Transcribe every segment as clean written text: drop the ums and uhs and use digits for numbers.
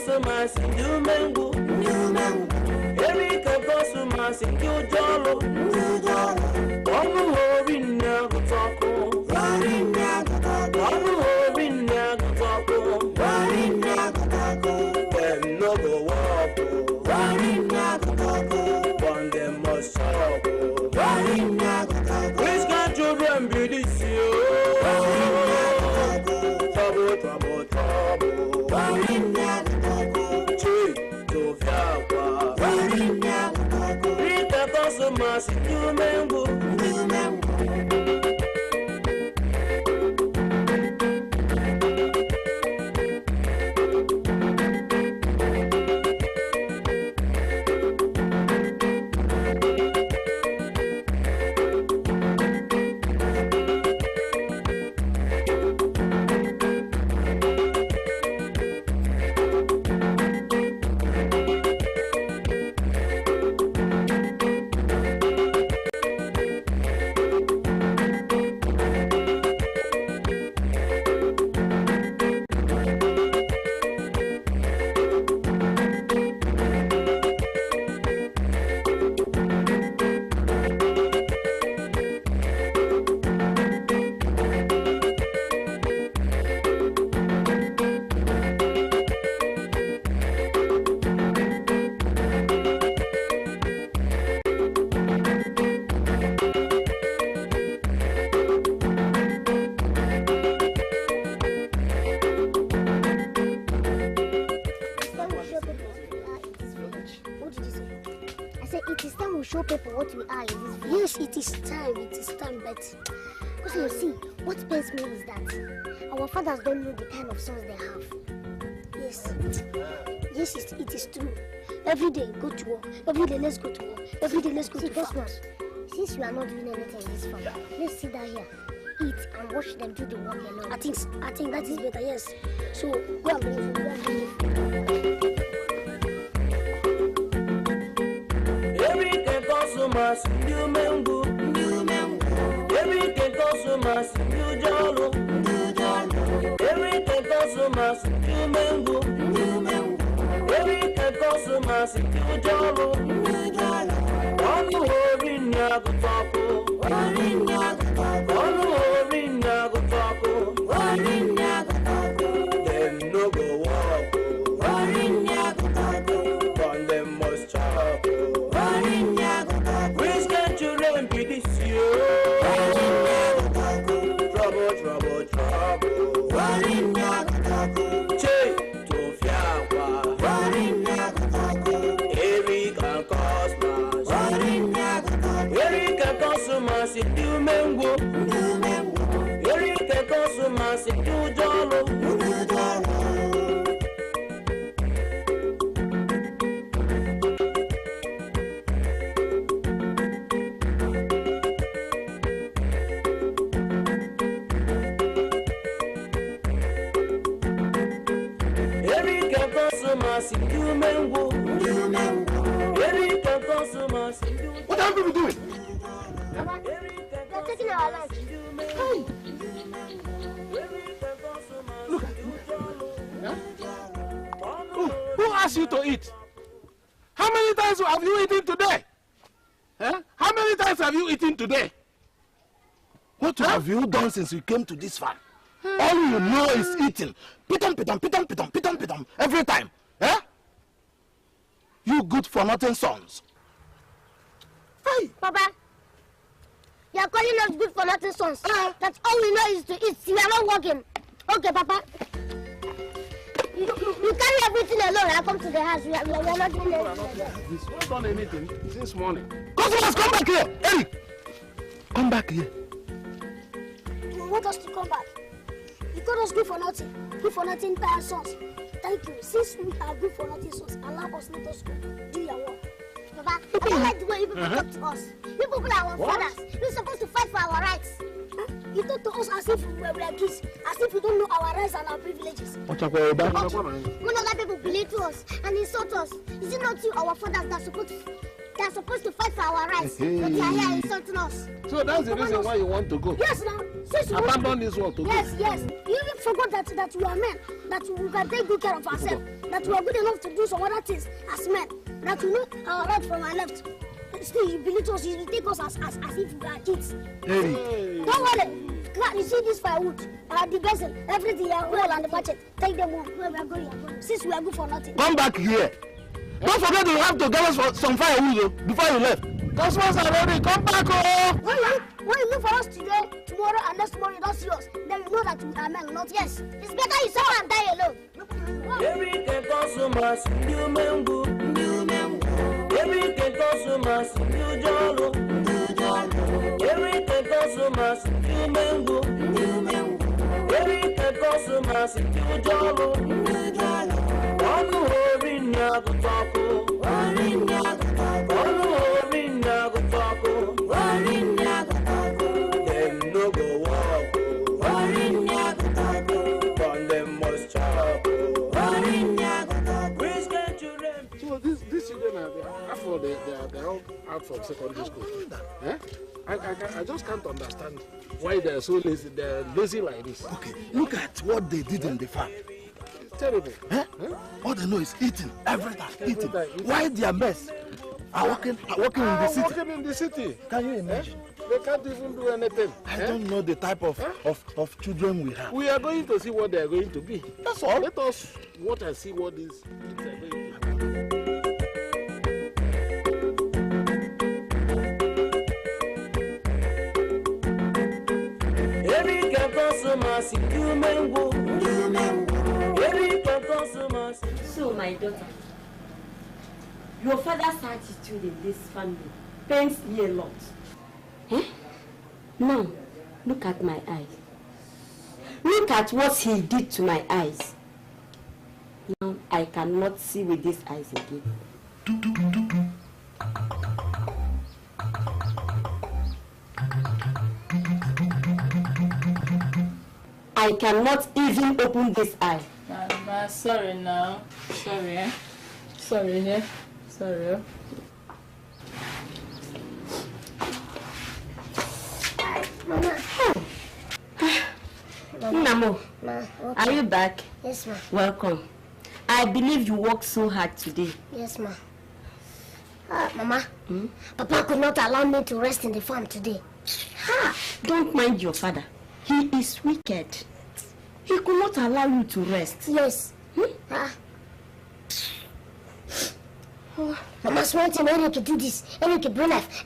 customers in you mango. Every customers in you jollo. One hurry now go talk. One hurry now go talk. Them no go walk. One them must talk. Which can children be this year? Trouble. Rita customers in you mango. Fathers don't know the kind of sons they have. Yes, it is true. Every day, go to work. Every day, let's go to work. Every day, let's go to work. Since you are not doing anything in this farm, let's sit down here, eat, and watch them do the work alone. I think that is better, yes. So, go and bring food, Every day, customers, you mango. Every day, customers, you jollo. Every customers you mango. Every customers you jollo. One hurry now go talk. One hurry now go talk. Them no go walk. One them must chop. Which can children be this year? Trouble. Customers in you mango. Every customers in you jollo. Every customers in you mango. Every customers in you. What are you doing? They're taking our lives. Hey. Look at you. Huh? Who asked you to eat? How many times have you eaten today? Huh? How many times have you eaten today? What have you done since you came to this farm? All you know is eating. Pitam, every time. Eh? You good for nothing sons. Hey, Papa. You are calling us good for nothing sons. That's all we know is to eat. We are not working. Okay, Papa. You carry everything alone. I come to the house. We are not doing anything. We've not done anything since morning. Customers, come back here. Eric, come back here. You want us to come back? You told us good for nothing. Good for nothing by our sons. Thank you. Since we are good for nothing sons, allow us let us go. Do your work. Papa, I don't like the way you people talk to us. You people are our fathers. We're supposed to fight for our rights. You talk to us as if we were kids, as if we don't know our rights and our privileges. When other people believe to us and insult us, is it not you, our fathers, that are supposed to fight for our rights? But they are here insulting us. So that's the reason why you want to go? Yes, now. Abandon this work to go. Yes. You even forgot that we are men, that we can take good care of ourselves. that we are good enough to do some other things as men. That we know our right from our left. Still, you belittle us, you take us as if we are kids. Hey. Don't worry. You see this firewood, the vessel, everything, your wall and the budget. Take them home. Where we are going. Since we are good for nothing. Come back here. Don't forget you have to get us for some firewood before you left. Customers are ready. Come back, oh! When you look for us today, tomorrow, and next tomorrow, you don't see us. Then you know that we are men, not yes. It's better you suffer and die alone. Every consumers, new member. Every consumers, new jollo. Every consumers, new member. Every consumers, new jollo. One hurry, never talk. One hurry, never talk. Them no go walk. One them must chop. So these children are they're all out from secondary school. Eh? I just can't understand why they're so lazy. They're lazy like this. Okay, look at what they did in the farm. It's terrible. Eh? All they know is eating, every time eating. Why their mess are working in the city? Working in the city. Can you imagine? They can't even do anything. I don't know the type of children we have. We are going to see what they are going to be. That's all. Let us watch and see what these kids are going to be. So, my daughter, your father's attitude in this family pains me a lot. Eh? Now, look at my eyes. Look at what he did to my eyes. Now, I cannot see with these eyes again. I cannot even open this eye. Mama, sorry now. Sorry, eh? Sorry, eh? Sorry. Mama. Namo, Okay. are you back? Yes, ma. Welcome. I believe you worked so hard today. Yes, ma. Mama, Papa could not allow me to rest in the farm today. Don't mind your father. He is wicked. He could not allow you to rest. Yes. Mama, small thing, Eric do this. Eric bring life.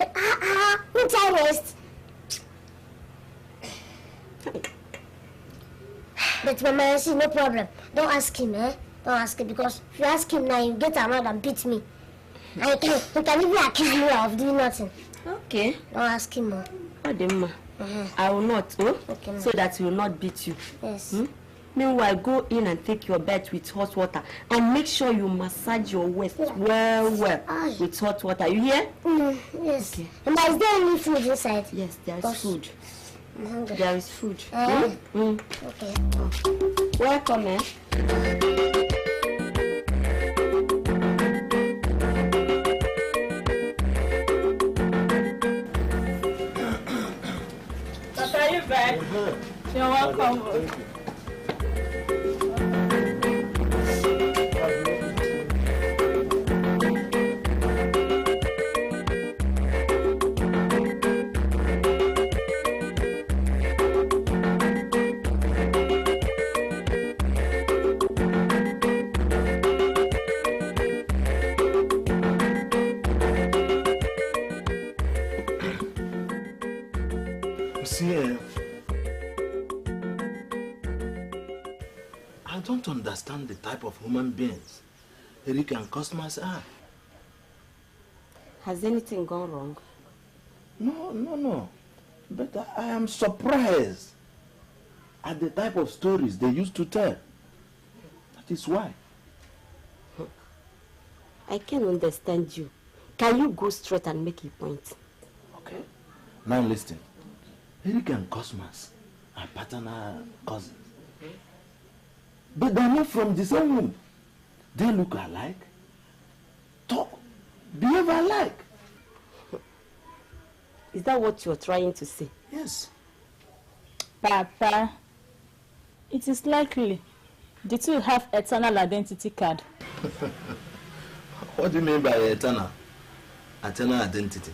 Won't I rest? But Mama, I see no problem. Don't ask him, eh? Don't ask him, because if you ask him now, you get around and beat me. And he can even accuse me of doing nothing. Okay. Don't ask him more. Odemma, I will not, Okay, so that he will not beat you. Yes. Meanwhile, go in and take your bath with hot water and make sure you massage your waist well with hot water. You hear? Yes. Okay. And is there any food inside? Yes, there is food. I'm hungry. There is food. Okay. Welcome, eh? Are you back? You're welcome. See, I don't understand the type of human beings Eric and customers are. Has anything gone wrong? No. But I am surprised at the type of stories they used to tell. That is why. I can understand you. Can you go straight and make a point? Okay. Now listen. Eric and Cosmas are paternal cousins. But they're not from the same womb. They look alike, talk, behave alike. Is that what you're trying to say? Yes. Papa, it is likely. The two have eternal identity card. What do you mean by eternal? Eternal identity?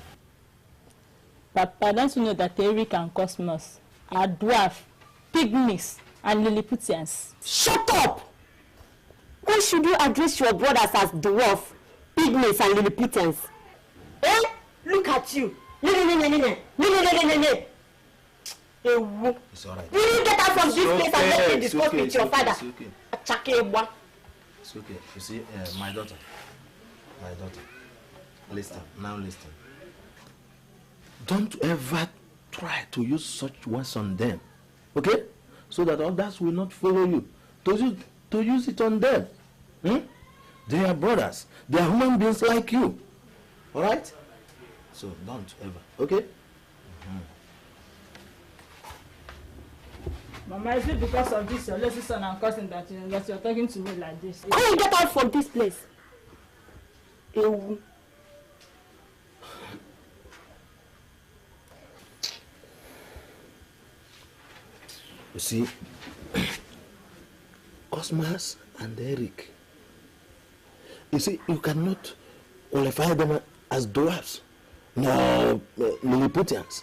Papa, don't you know that Eric and Cosmos are dwarf, pygmies, and Lilliputians? Shut up! Why should you address your brothers as dwarf, pygmies, and Lilliputians? Eh? Look at you. It's alright. Will you get out from this place and let me discuss with your father? It's okay. You see, my daughter. Listen. Don't ever try to use such words on them, okay? So that others will not follow you. To use it on them. They are brothers. They are human beings like you. All right? So don't ever, okay? Mama, is it because of this your little son and cousin that you're talking to me like this? Can you get out from this place? You see, Cosmas and Eric, you see, you cannot qualify them as dwarfs, nor Lilliputians.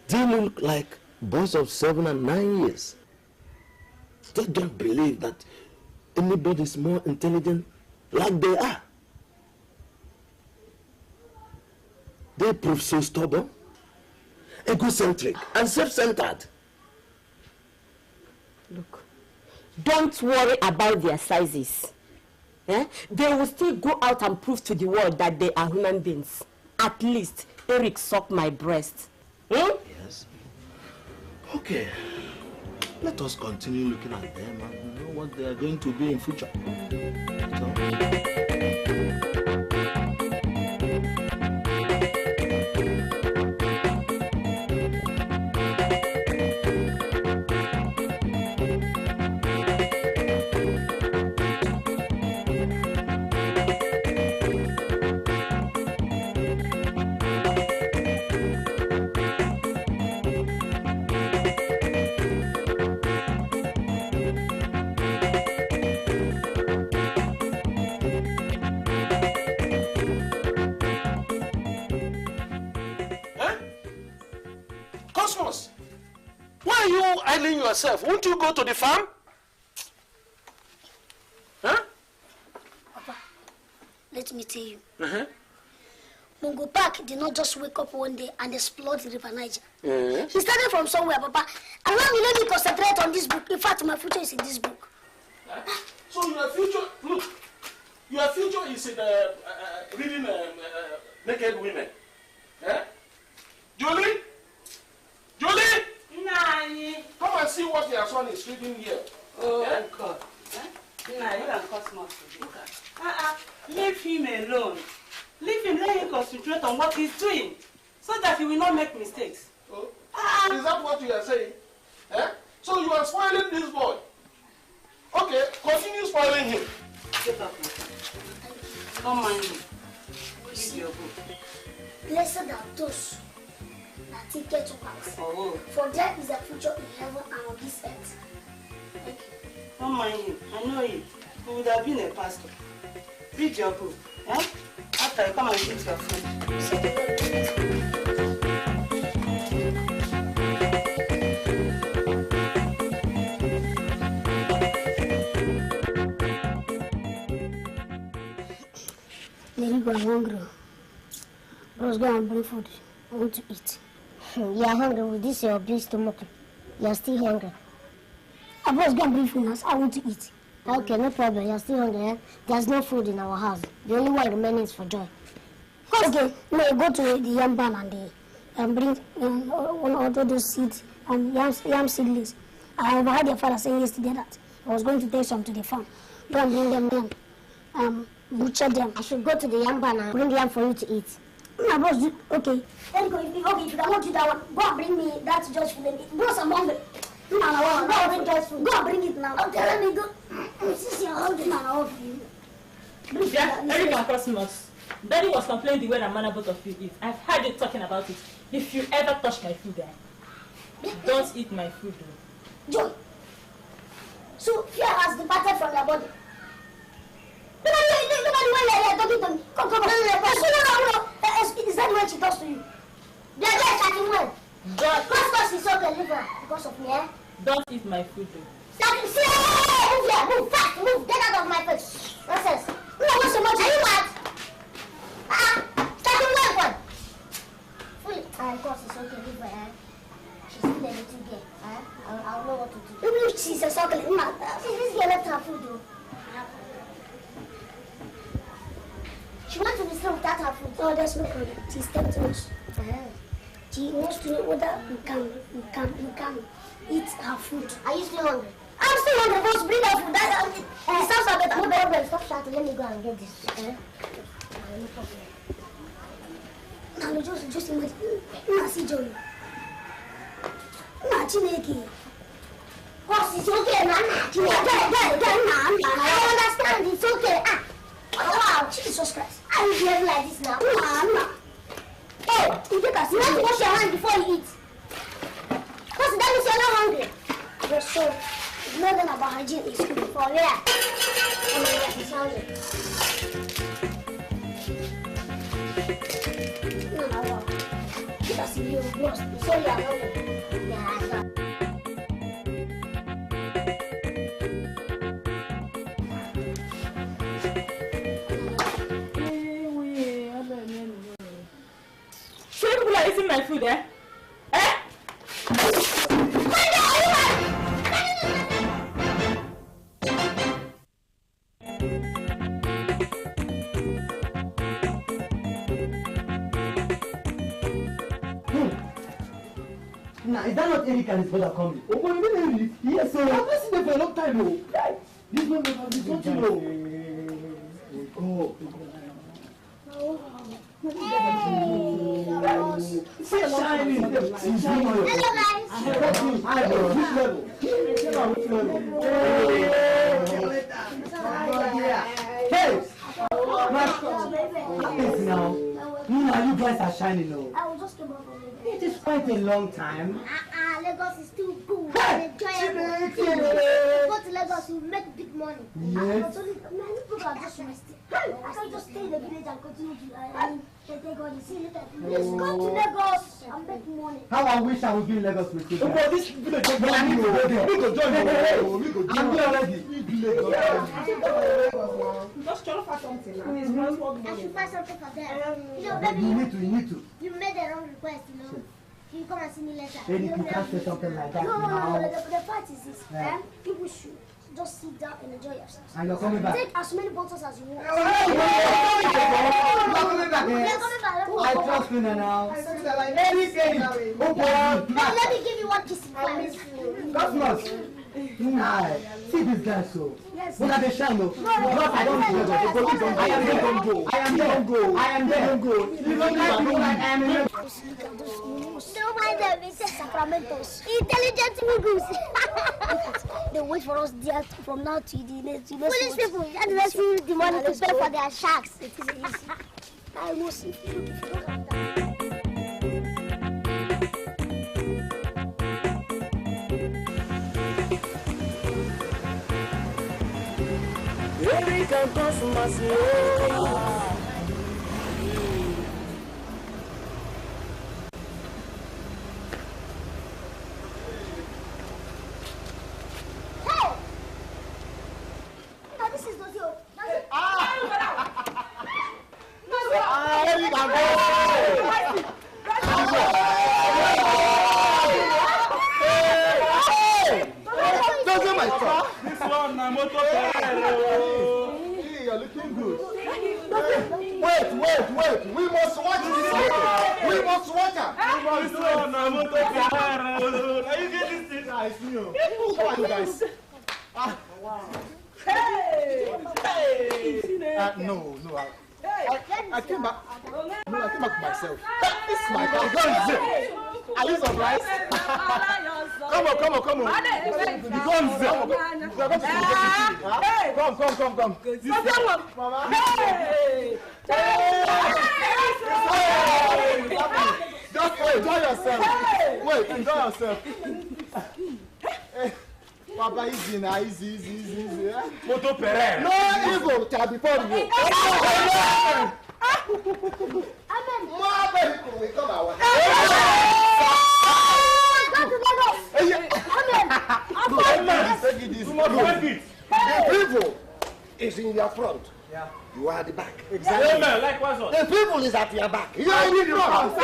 They look like boys of 7 and 9 years. They don't believe that anybody is more intelligent like they are. They prove so stubborn, egocentric, and self-centered. Look, don't worry about their sizes. They will still go out and prove to the world that they are human beings. At least Eric sucked my breast. Yes. Okay. Let us continue looking at them and know what they are going to be in future. Yourself, won't you go to the farm? Papa, let me tell you. Mungo Park did not just wake up one day and explode the River Niger. He started from somewhere, Papa. And now you let me concentrate on this book. In fact, my future is in this book. So your future, look, your future is in reading naked women. Julie? Come and see what your son is reading here. Oh, God. Nah, you can Cosmos. Leave him alone. Leave him, let him concentrate on what he's doing, so that he will not make mistakes. Oh. Is that what you are saying? So you are spoiling this boy. Okay, continue spoiling him. Get up, man. Don't mind him. Read your book. Blessed are those that take care to pass. Oh. For there is a future in heaven and on this earth. Thank you. Don't mind him. I know him. He would have been a pastor. Read your book. After you come and eat your food. Lady, I'm hungry. Bros, go and bring food. I want to eat. You are hungry with this your big stomach. You are still hungry. Bros, go and bring food now. I want to eat. Okay, no problem. You are still hungry. Eh? There's no food in our house. The only one remaining is for Joy. Okay, no, go to the yam barn and bring one or those seeds and yam seedlings. I overheard your father saying yesterday that I was going to take some to the farm. Go and bring them in. Butcher them. I should go to the yam barn and bring yam for you to eat. No, boss, okay. Let me go. If you cannot do that one, go and bring me that George food. Bros, I'm hungry. Go and bring George food. Go and bring it now. Okay, let me go. Since you're hungry, man, I'll offer you. Eric and Cosmos. Daddy was complaining the way that manner both of you eat. I've heard you talking about it. If you ever touch my food, don't eat my food. Joy, So fear has departed from your body. Look at the way you're talking to me. Come. No. Is that what she does to you? They're starting when? Because it's okay, leave her. Because of me, eh? Don't eat my food, though. Move here, move fast, move, get out of my face. Nonsense. No, not so much. Are you mad? Starting when? Fully. Of course it's okay, leave her, eh? She's still a little girl, eh? I'll know what to do. Even if she's a suckling, this girl left her food, though. She wants to be still without her food. Oh, there's no problem. She's tempting us. She wants to know whether we can eat her food. Are you still hungry? I'm still hungry. Let's bring her food. It sounds like better. No problem. Stop shouting. Let me go and get this. No problem. Now, just imagine. No, see Joey. No, Chineke. Boss, it's okay, man. I understand. It's okay. Wow, Jesus Christ. I will behave like this now. No. Hey, you have to wash your hands before you eat. Because that means you're not hungry. You're so learning about hygiene is good for real. Oh my God, it's hungry. No. Because you lost. So you are hungry. Yeah, People are eating my food, eh? Nah, is that not Eric and his brother coming? Oh, but Eric? Yes, sir. I've been seen them for a long time, though. This one will have been something, though. Shining. hello guys. Hey! Now, you guys are shining now. I will just come up with it. It is quite a long time. Lagos is too cool. Hey! Go to Lagos, you make big money. Yes. People are just resting. I can just stay in the village and continue to take God. You see later. Let's go to Lagos and make money. How I wish I would be in Lagos with you. But this village is not me. We go join you. I'm here already. Just try to find something now. I should find something for them. You know, baby, You need to. you made the wrong request, you know. You come and see me later. Eric, you can't say something like that No. now. The fact is this. Yeah. People should just sit down and enjoy yourselves. And you're coming back. Take as many bottles as you want. I trust you now. Eric. Oh, boy. Now let me give you one kiss. Cosmos. Nah, see this guy so. Yes. Look at the shine though. I don't go. I am there. Don't go. You don't like I am there. Don't mind them, it's just Sacramentos. Intelligent Mugus. They wait for us there from now to the next. Police people, and let's see the money to pay for their sharks. It is easy. I will see if you don't have that. Eric and Cosmos. You're looking good. Wait. We must watch this lady. We must watch her. Nice, you. How are you guys? No. I came back. No, I came back myself. This is my car. Are you surprised? Come on. The guns there. We are going to come. Mama. Just enjoy yourself. Wait, enjoy yourself. Papa, easy now, easy. Moto Pereira. No evil shall before you. Amen. More people will come our way. The people is in your front. Yeah. You are at the back. Exactly. Amen. Like what's on? The people is at your back. You are in the front.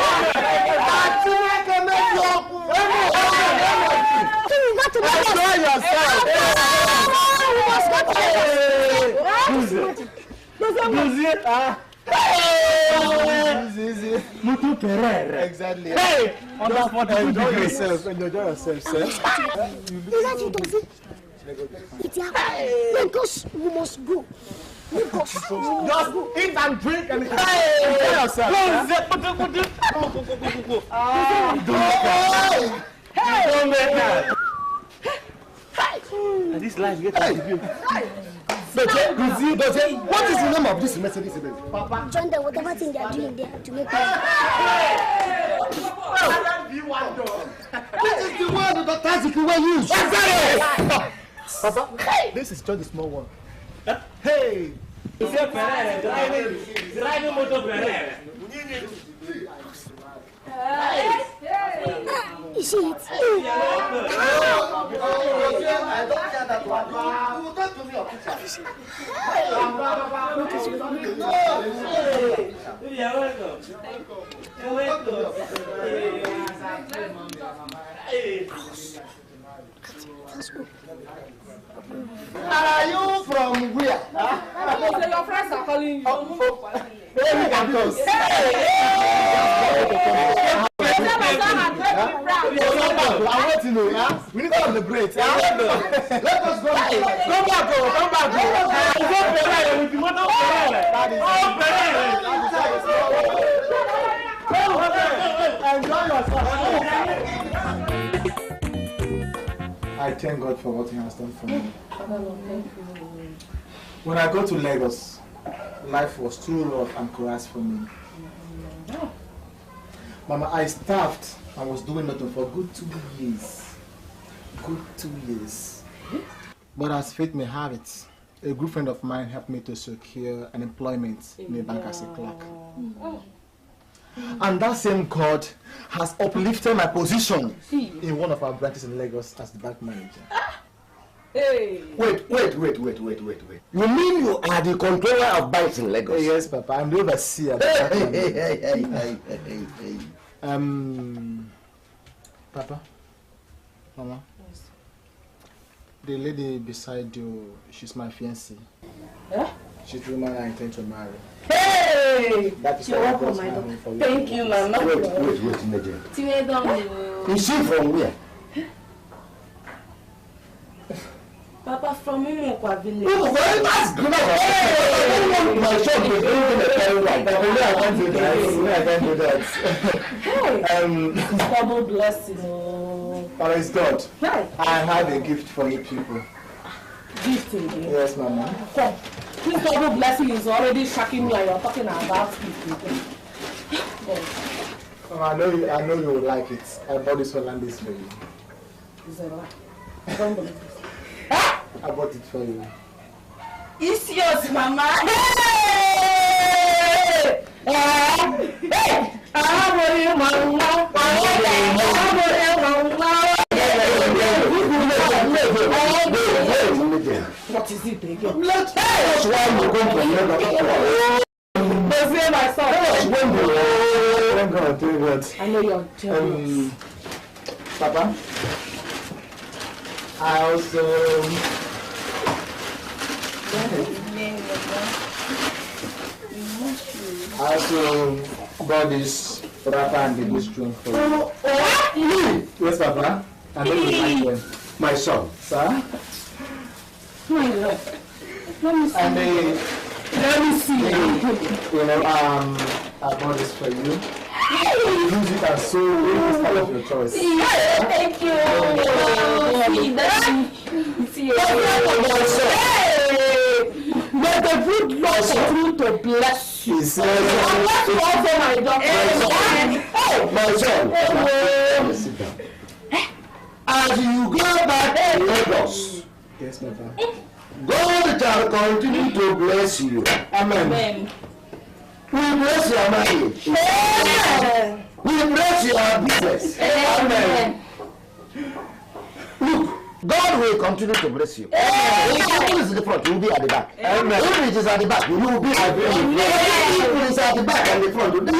Moto Pereira. Exactly. Hey! Enjoy yourself, sir. Lagos, we must go. Lagos, Just eat and drink and enjoy yourself. Don't make that. This life gets What is the name of this Mercedes Benz? Papa, join them, whatever thing they are doing there to make money. This is the one that the tricycle will use. Papa, this is just the small one. Hey! Driving Moto Pereira. You see it? I don't care that one. You don't give me a picture. You're welcome. You're welcome. Are you from where? Your friends are calling you. I want to know, we need to celebrate. Let us go. Come back. Enjoy yourself. I thank God for what He has done for me. When I got to Lagos, life was too rough and crass for me. Mama, I starved and was doing nothing for good 2 years. Good 2 years. But as fate may have it, a good friend of mine helped me to secure an employment in a bank as a clerk. And that same God has uplifted my position in one of our branches in Lagos as the bank manager. Hey. Wait. You mean you are the controller of banks in Lagos? Yes, Papa. I'm the overseer. Papa, Mama. Yes. The lady beside you, she's my fiancée. Yeah? She's the woman I intend to marry. Hey! That is You're welcome, my daughter. Thank you, Mama. Wait, Nigerian. Is she from where? Papa, from Imokwa village. Oh, well, that's good. My son is doing a very right. I can't do that. Hey! Double blessing. Praise God. Hi. I have a gift for you people. Gift again? Yes, Mama. Come. This double blessing is already shocking me and you're talking about gift again. Oh, I know you will like it. I bought this for Landis for you. Is that right? I don't believe this. I bought it for you. It's yours, Mama. Hey! What is it again? That's why you're going to Lagos. My son. Thank God. I know you're jealous. Papa, I also bought this wrapper and this drink for you. Yes, Papa. I know you like them. My son. Sir? My Lord. Let me see. Let me see. I bought this for you. Use it as so it's part of your choice. Thank you. May the good Lord continue to bless you. He says, My son. Sit down. As you go back to Lagos, Lagos. Yes, Papa. God shall continue to bless you. Amen. We bless your marriage. Amen. We bless your business. Amen. Look, God will continue to bless you. If it is the front, you will be at the back. Amen. If it is at the back, you will be at the front. If it is at the back and the front, you will be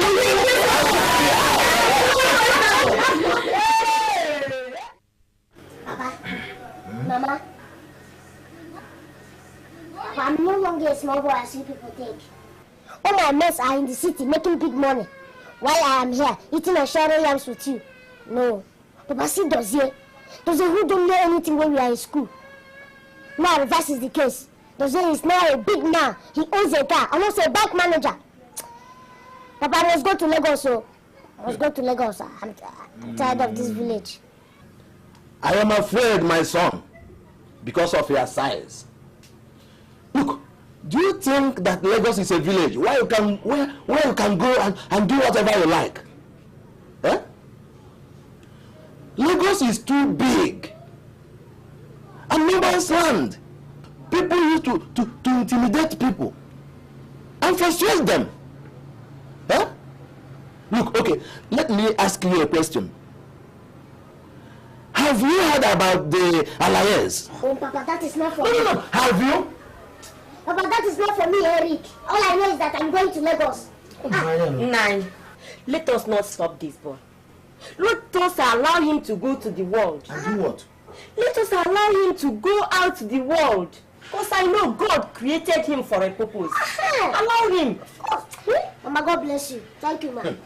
Papa, Mama, I'm no longer a small boy as you people think. All my mates are in the city making big money, while I am here eating and sharing yams with you. No, Papa, see Dozie who don't know anything when we are in school. Now reverse is the case. Dozie is now a big man. He owns a car and also a bank manager. Papa, I must go to Lagos. So I must go to Lagos. I'm tired of this village. I am afraid, my son, because of your size. Look, do you think that Lagos is a village where you can go and do whatever you like? Eh? Lagos is too big. And no man's land. People used to intimidate people and frustrate them. Eh? Look, okay, let me ask you a question. Have you heard about the alliance? Oh, Papa, that is not for me. No. Have you? Papa, that is not for me, Eric. All I know is that I'm going to Lagos. Nine. Let us not stop this boy. Let us allow him to go to the world. And do what? Let us allow him to go out to the world. Because I know God created him for a purpose. Allow him. Mama, God bless you. Thank you, man.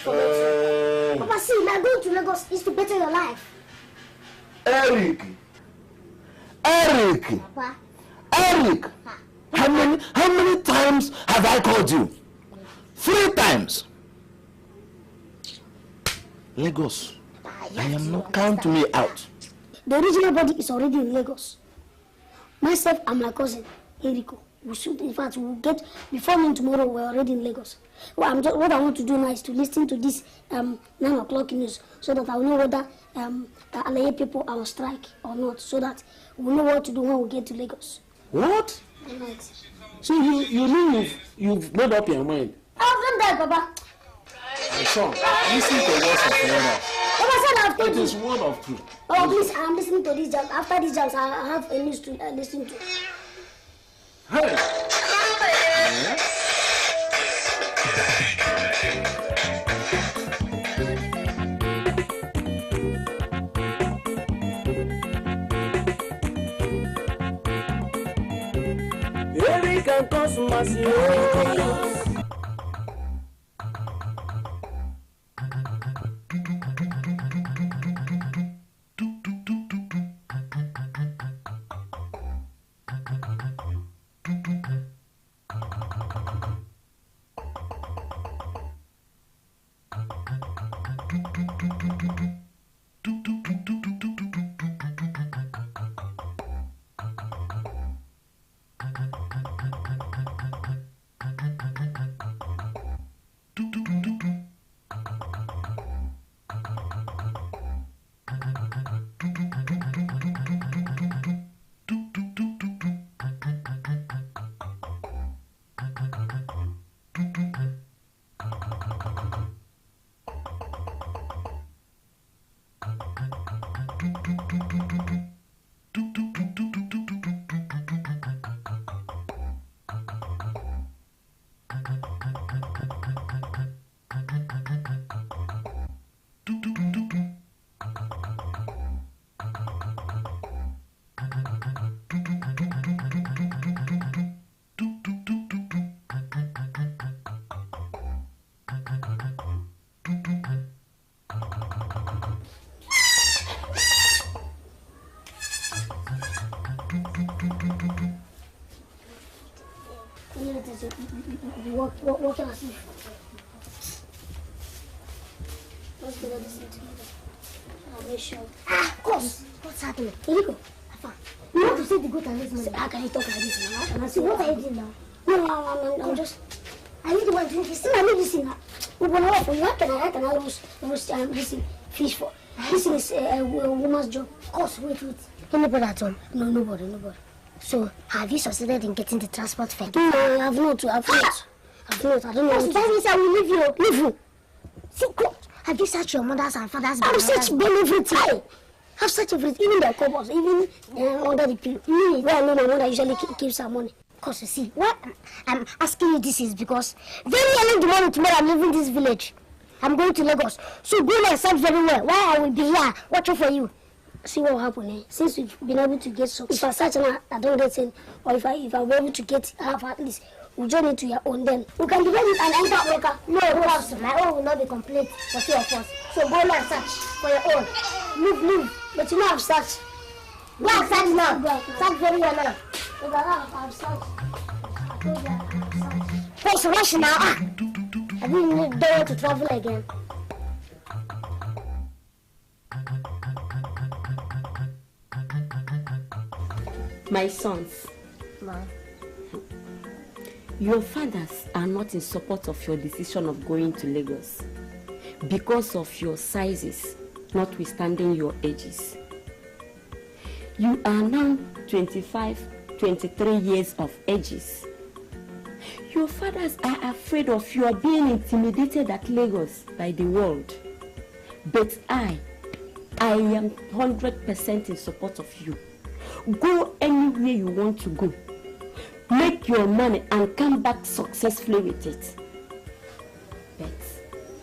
Papa, see, now going to Lagos is to better your life. Eric. Papa. Eric. How many times have I called you? 3 times. Lagos. I am not counting me out. The original body is already in Lagos. Myself and my cousin, Eriko, we should, in fact, we'll get, before noon tomorrow, we're already in Lagos. Well, what I want to do now is to listen to this 9 o'clock news so that I'll know whether the Alaye people are on strike or not, so that we'll know what to do when we get to Lagos. What? Right. So you mean you've made up your mind? I've done that, Papa. My son, listen to words of prayer. Papa said I've told It you. is word of truth. Oh, please, I'm listening to this jam. After this jam, I have a news to listen to. Hey! Yeah? Eric and Cosmas, What can I see? Let's get everything together. I'll make sure. Of course. What's happening? Eriko, you want to see the good and this man? How can you talk like this now? Can I see what are you doing now? No, I'm just. I need to want to drink this thing. I need this thing now. How can I lose listen? fish for. This is a woman's job. Of course, wait. Anybody at home? No, nobody. So, have you succeeded in getting the transport fare? No, I have not. I don't know. That means I will leave you. Leave you. See, God, have you searched your mother's and father's bed? I've searched everything. I've searched everything, even their cupboards, even under the pillow. Where I know my mother usually keeps her money. Because you see, why I'm asking you this is because very early in the morning tomorrow I'm leaving this village. I'm going to Lagos. So go and search very well. Why I will be here watching for you. See what will happen, eh? Since we've been able to get some. If I search and I don't get in, or if I'm able to get half at least, we join into your own then. We can divide it and enter America. No, perhaps my own will not be complete for 2 of us. So go and search for your own. Move. But you know I've searched. Go and search now. Search very well now. I've searched. What's rush now? I really don't want to travel again. My sons. Ma. Your fathers are not in support of your decision of going to Lagos because of your sizes, notwithstanding your ages. You are now 25, 23 years of ages. Your fathers are afraid of your being intimidated at Lagos by the world. But I am 100% in support of you. Go anywhere you want to go. Make your money and come back successfully with it. But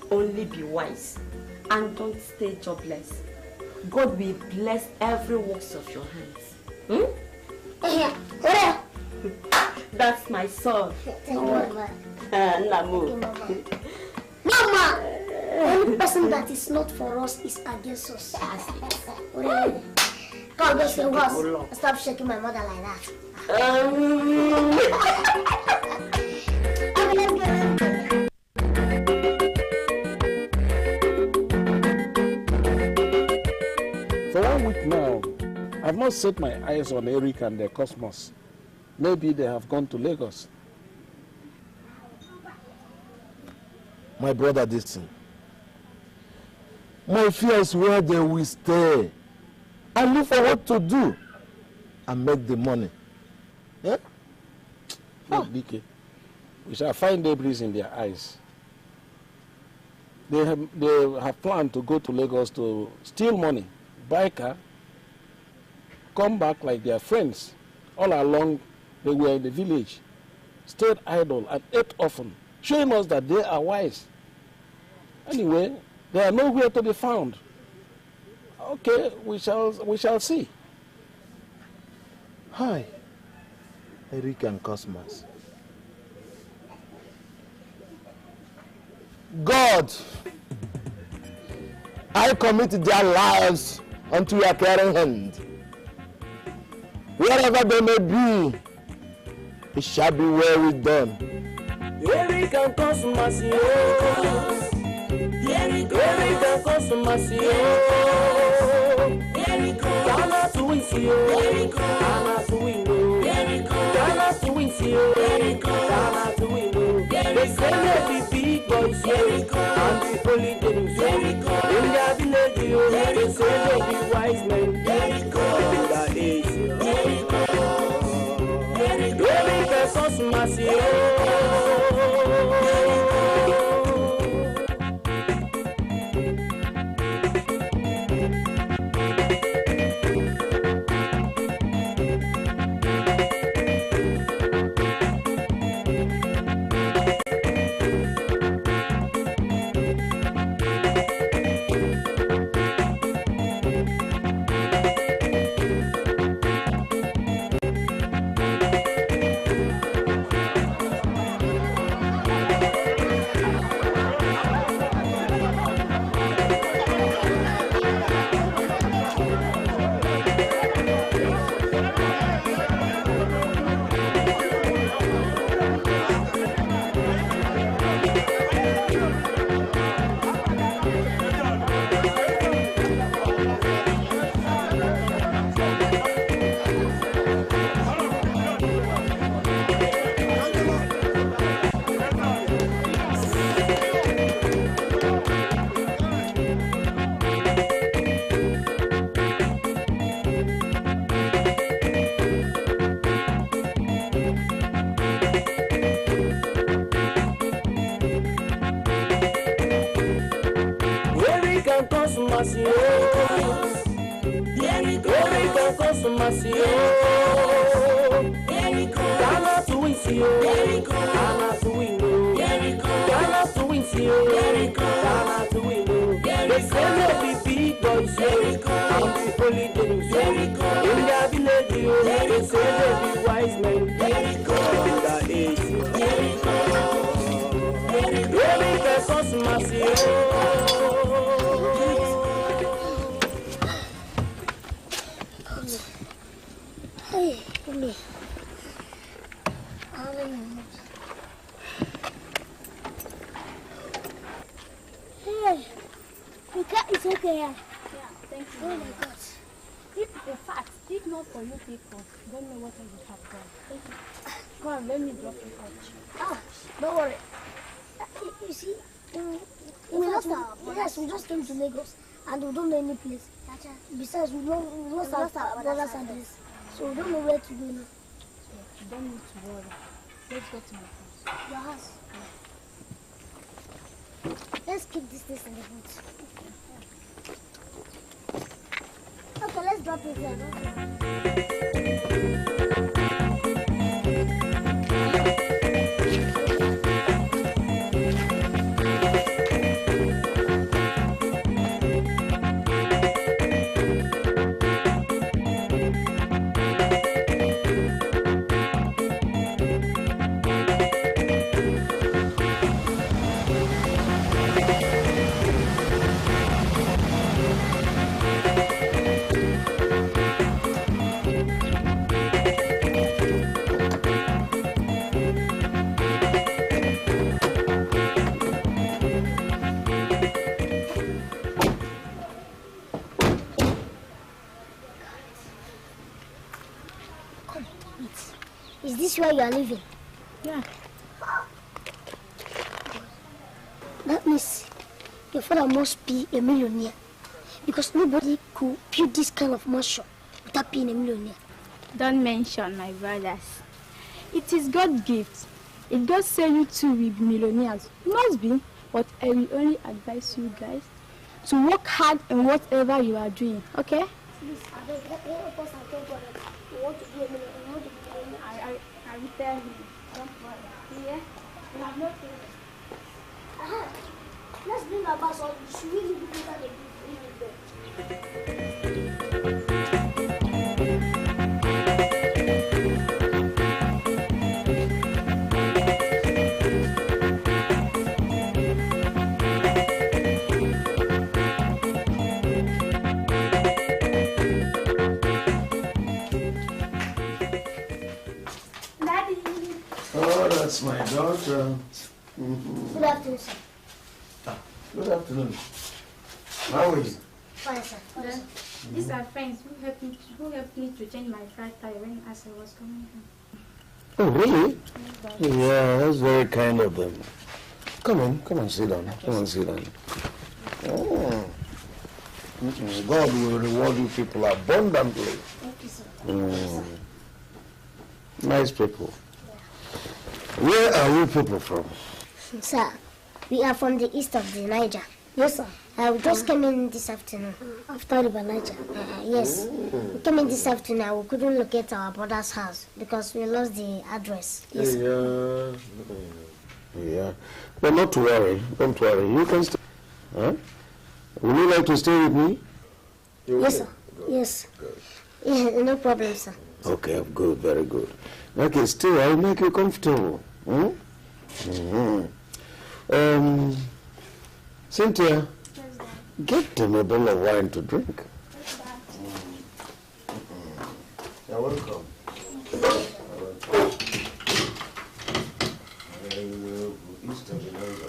only be wise and don't stay jobless. God will bless every works of your hands. That's my son. Namu. Mama! The only person that is not for us is against us. God bless your house. Stop shaking my mother like that. For 1 week now, I've not set my eyes on Eric and the Cosmos. Maybe they have gone to Lagos. My brother, listen. My fear is where they will stay. I look for what to do and make the money. Yeah? Look, DK, we shall find debris in their eyes. They have planned to go to Lagos to steal money, buy a car, come back like their friends. All along, they were in the village, stayed idle and ate often, showing us that they are wise. Anyway, they are nowhere to be found. Okay, we shall see. Hi, Eric and Cosmos. God, I commit their lives unto your caring hand. Wherever they may be, it shall be well with them. Eric and Cosmos, Eric and Cosmos, Ghana to win, Ghana to win, Ghana to win, Ghana to win. They say they be big boys, and the holy days. In their village, they say they be wise men. In their age, Eric and Cosmos, consummation. Jericho consummation. Ghana to win, Ghana to win, Ghana to win, Ghana to win. They say they be big boys, and be holy things. In their village, they say they be wise men. In the age, Jericho consummation. Hey, me. Hey, you can't eat okay. Yeah, thank you. Oh my God. In fact, if not for you people, don't know what I would have done. Thank you. Come on, let me drop you out. Ah, don't worry. You see, we just came to Lagos and we don't know any place. Besides, we lost our brothers and this, so we don't know where to go now. You don't need to worry. Let's go to my house. Your house? Let's keep this thing in the boot. Okay, let's drop it there. Is this where you are living? Yeah. That means your father must be a millionaire, because nobody could build this kind of mansion without being a millionaire. Don't mention my brothers. It is God's gift. If God say you two will be millionaires, must be, but I will only advise you guys to work hard in whatever you are doing, okay? Please, I don't help us and tell God that we want to be a millionaire. We want to be a millionaire. I will tell him. Don't worry. Yeah? We have no fear. Let's bring our bus on. Should we leave it later than leave it there? That's my daughter. Good afternoon, sir. Good afternoon. How are you? Fine, sir. These are friends who helped me to change my flat tire when as I was coming home. Oh, really? Yeah, that's very kind of them. Come on, sit down. Come on, sit down. Oh. God will reward you people abundantly. Thank you, sir. Nice people. Where are you people from? Sir, we are from the east of the Niger. Yes, sir. We just came in this afternoon. After the Niger? Yes. We came in this afternoon. We couldn't locate our brother's house because we lost the address. Yes, sir. Yeah. But not to worry. Don't worry. You can stay. Huh? Would you like to stay with me? Yes, sir. Yes. Good. Yeah, no problem, sir. Okay, good. Very good. Okay, still, I'll make you comfortable. Cynthia, get them a bottle of wine to drink. You're welcome.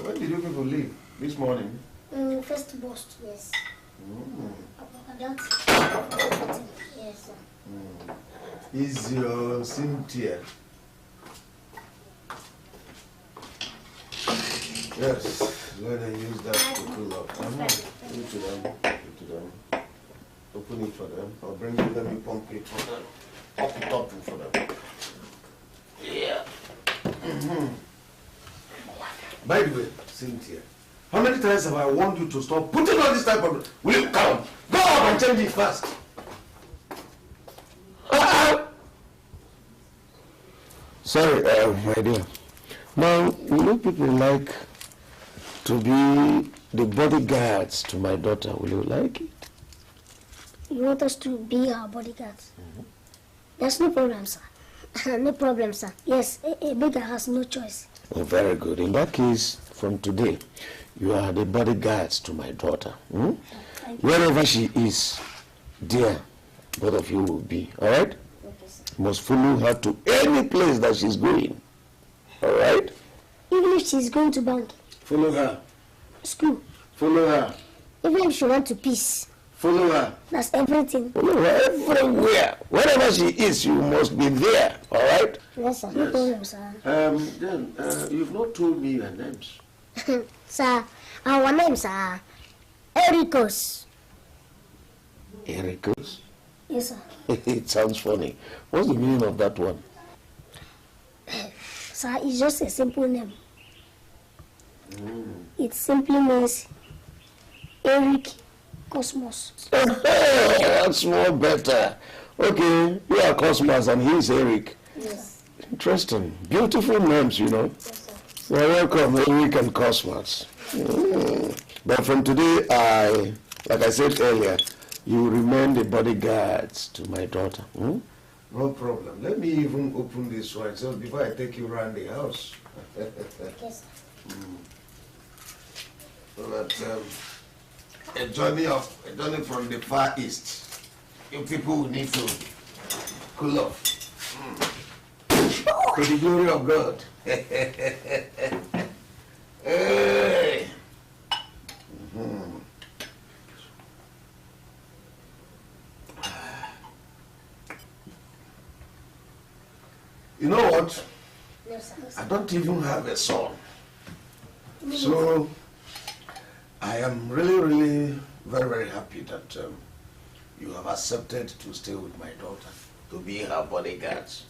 When did you people leave? This morning? First post, yes. Yes, sir. Is your Cynthia? Yes, go ahead and use that to cool off. Give it to them. Open it for them. I'll bring it, let me pump it for them. Pump it up for them. Yeah. By the way, Cynthia, How many times have I warned you to stop putting on this type of... Will you come? Go up and change it fast. Sorry, my dear. Now, people like to be the bodyguards to my daughter. Will you like it? You want us to be our bodyguards? There's no problem, sir. No problem, sir. Yes, a beggar has no choice. Oh, very good. In that case, from today, you are the bodyguards to my daughter. Wherever she is, dear, both of you will be. All right? Okay, sir. You must follow her to any place that she's going. All right? Even if she's going to bank, Follow her. school, Follow her. even if she wants to peace, Follow her. that's everything. Follow her everywhere. Wherever she is, you must be there. All right? Yes, sir. No problem, sir. Then, you've not told me your names. Sir, our names are Ericos. Ericos? Yes, sir. It sounds funny. What's the meaning of that one? Sir, it's just a simple name. It simply means Eric Cosmos. That's more better. Okay, you are Cosmos and he's Eric. Yes. Interesting. Beautiful names, you know. Yes, sir. You're welcome, Eric and Cosmos. But from today, like I said earlier, you remain the bodyguards to my daughter. No problem. Let me even open this one so before I take you around the house. Yes, sir. So that a journey from the Far East. You people will need to cool off. To the glory of God. Hey. You know what? No, sir. I don't even have a son. So I am really very, very happy that you have accepted to stay with my daughter, to be her bodyguards.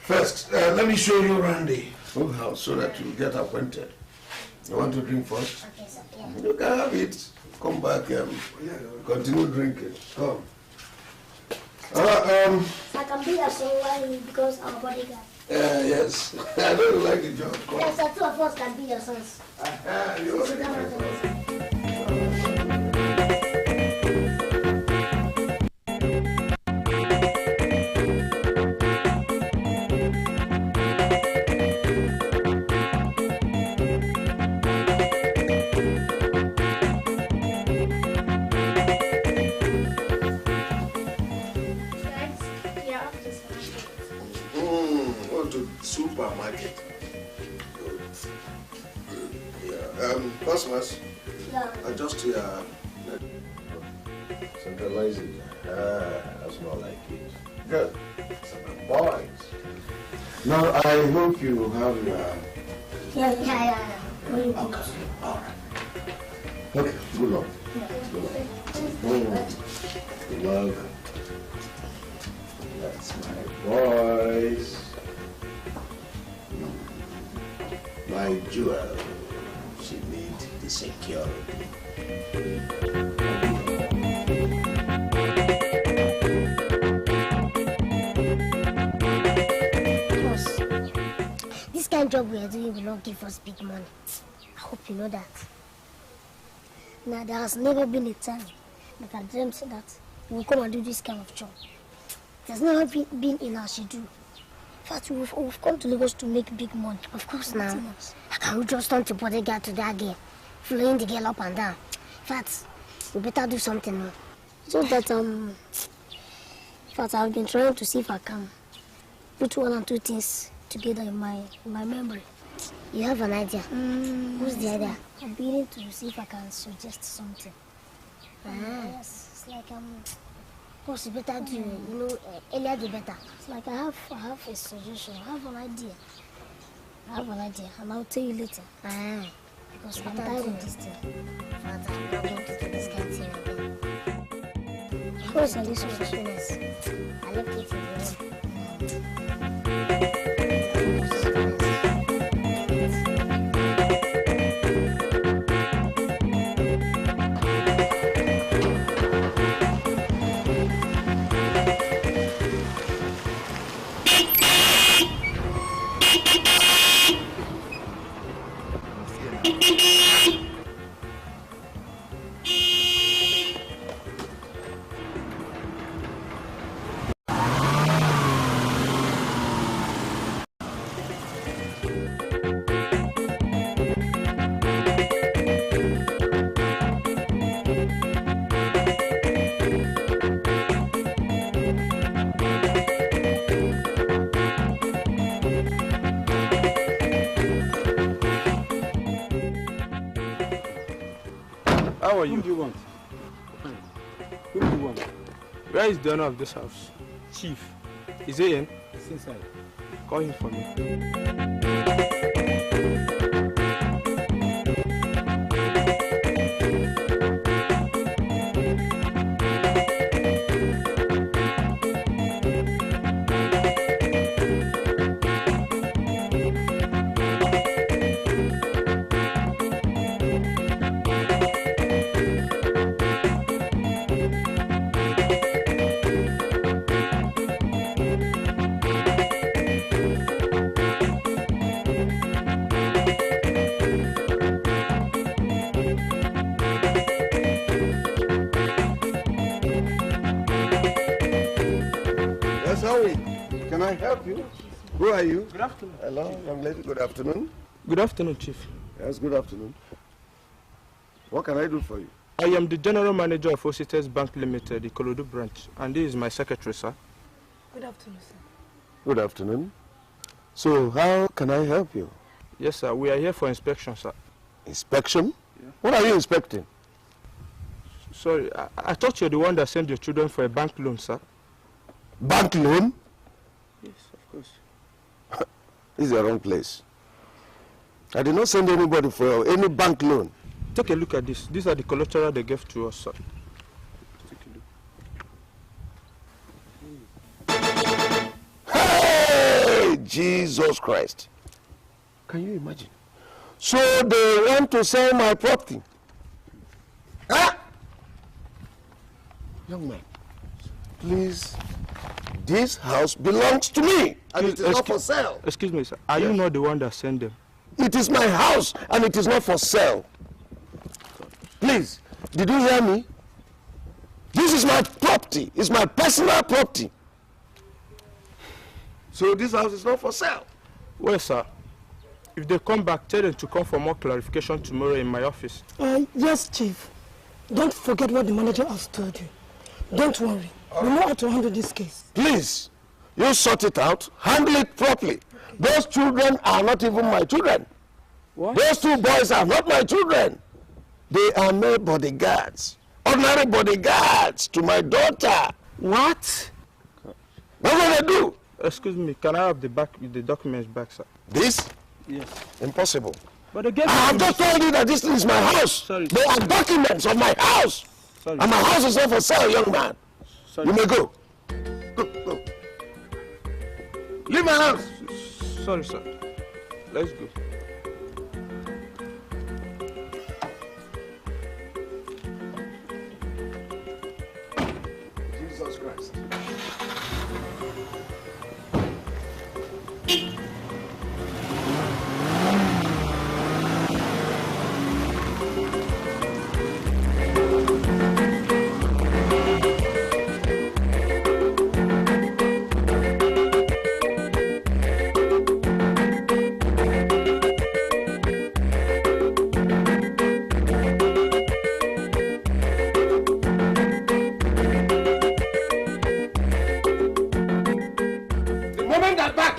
First, let me show you around the whole house so that you get acquainted. You want to drink first? Okay, sir. Yeah. You can have it. Come back and continue drinking. Come. So I can be your son while he becomes our bodyguard. Yes. I don't like the job. Come. Yes, sir. Two of us can be your sons. You Sit down, sir. Supermarket. Yeah. Cosmos. Yeah. Adjust your centralize it. That's not like it. Good. Some boys. Now I hope you have your. Yeah. Okay. All right. Okay. Good luck. Good luck. That's my boys. My jewel, she needs the security. Boss, this kind of job we are doing will not give us big money. I hope you know that. Now, there has never been a time that I dreamt that we will come and do this kind of job. There's never been in our schedule. In fact, we've come to Lagos to make big money. Of course, now. I can't just turn to bodyguard to that girl, flowing the girl up and down. In fact, we better do something now. So that, in fact, I've been trying to see if I can put one and two things together in my memory. You have an idea? Who's the idea? I'm beginning to see if I can suggest something. Yes, it's like, of course, you better do, earlier the better. It's like I have a suggestion, I have an idea. And I'll tell you later. Because I'm tired of this thing. But I'm not going to do this kind of thing again. Of course, this was so nice. I left it in the room. are you? Who do you want? Who do you want? Where is the owner of this house? Chief. Is he in? It's inside. Call him for me. Can I help you? Who are you? Good afternoon. Hello, young lady. Good afternoon. Good afternoon, Chief. Yes, good afternoon. What can I do for you? I am the General Manager of Osites Bank Limited, the Kolodu branch, and this is my secretary, sir. Good afternoon, sir. Good afternoon. So, how can I help you? Yes, sir. We are here for inspection, sir. Inspection? Yeah. What are you inspecting? Sorry, I thought you're the one that sent your children for a bank loan, sir. Bank loan? Yes, of course. This is the wrong place. I did not send anybody for any bank loan. Take a look at this. These are the collateral they gave to us, sir. Take a look. Hey! Jesus Christ. Can you imagine? So they want to sell my property. Huh? Young man, please, this house belongs to me, and it is not for sale. Excuse me, sir. Are you not the one that sent them? It is my house, and it is not for sale. Please, did you hear me? This is my property. It's my personal property. So this house is not for sale. Well, sir, if they come back, tell them to come for more clarification tomorrow in my office. Yes, Chief. Don't forget what the manager has told you. Don't worry. We know how to handle this case. Please, you sort it out. Handle it properly. Those children are not even my children. What? Those two boys are not my children. They are mere bodyguards. Ordinary bodyguards to my daughter. What? What will they do? Excuse me, can I have the documents back, sir? This? Yes. Impossible. But again, I have just told you that this is my house. Sorry. They are documents of my house. Sorry. And my house is not for sale, young man. Sorry. You may go. Go. Leave my house. Sorry, sir. Let's go. Jesus Christ.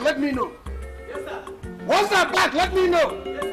Let me know. Yes, sir. Once they're back, let me know. Yes, sir.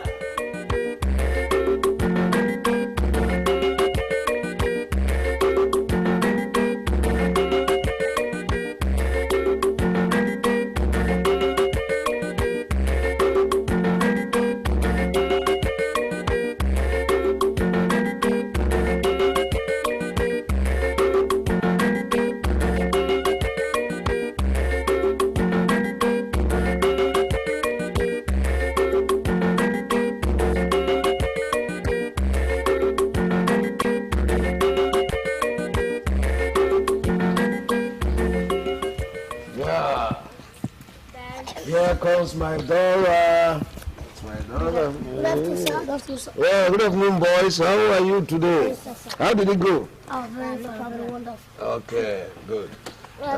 Here comes my daughter. It's my daughter. Good afternoon, sir. Good afternoon, sir. Yeah, good afternoon, boys. How are you today? Yes, sir. How did it go? Oh, very fun. Wonderful. Okay, good.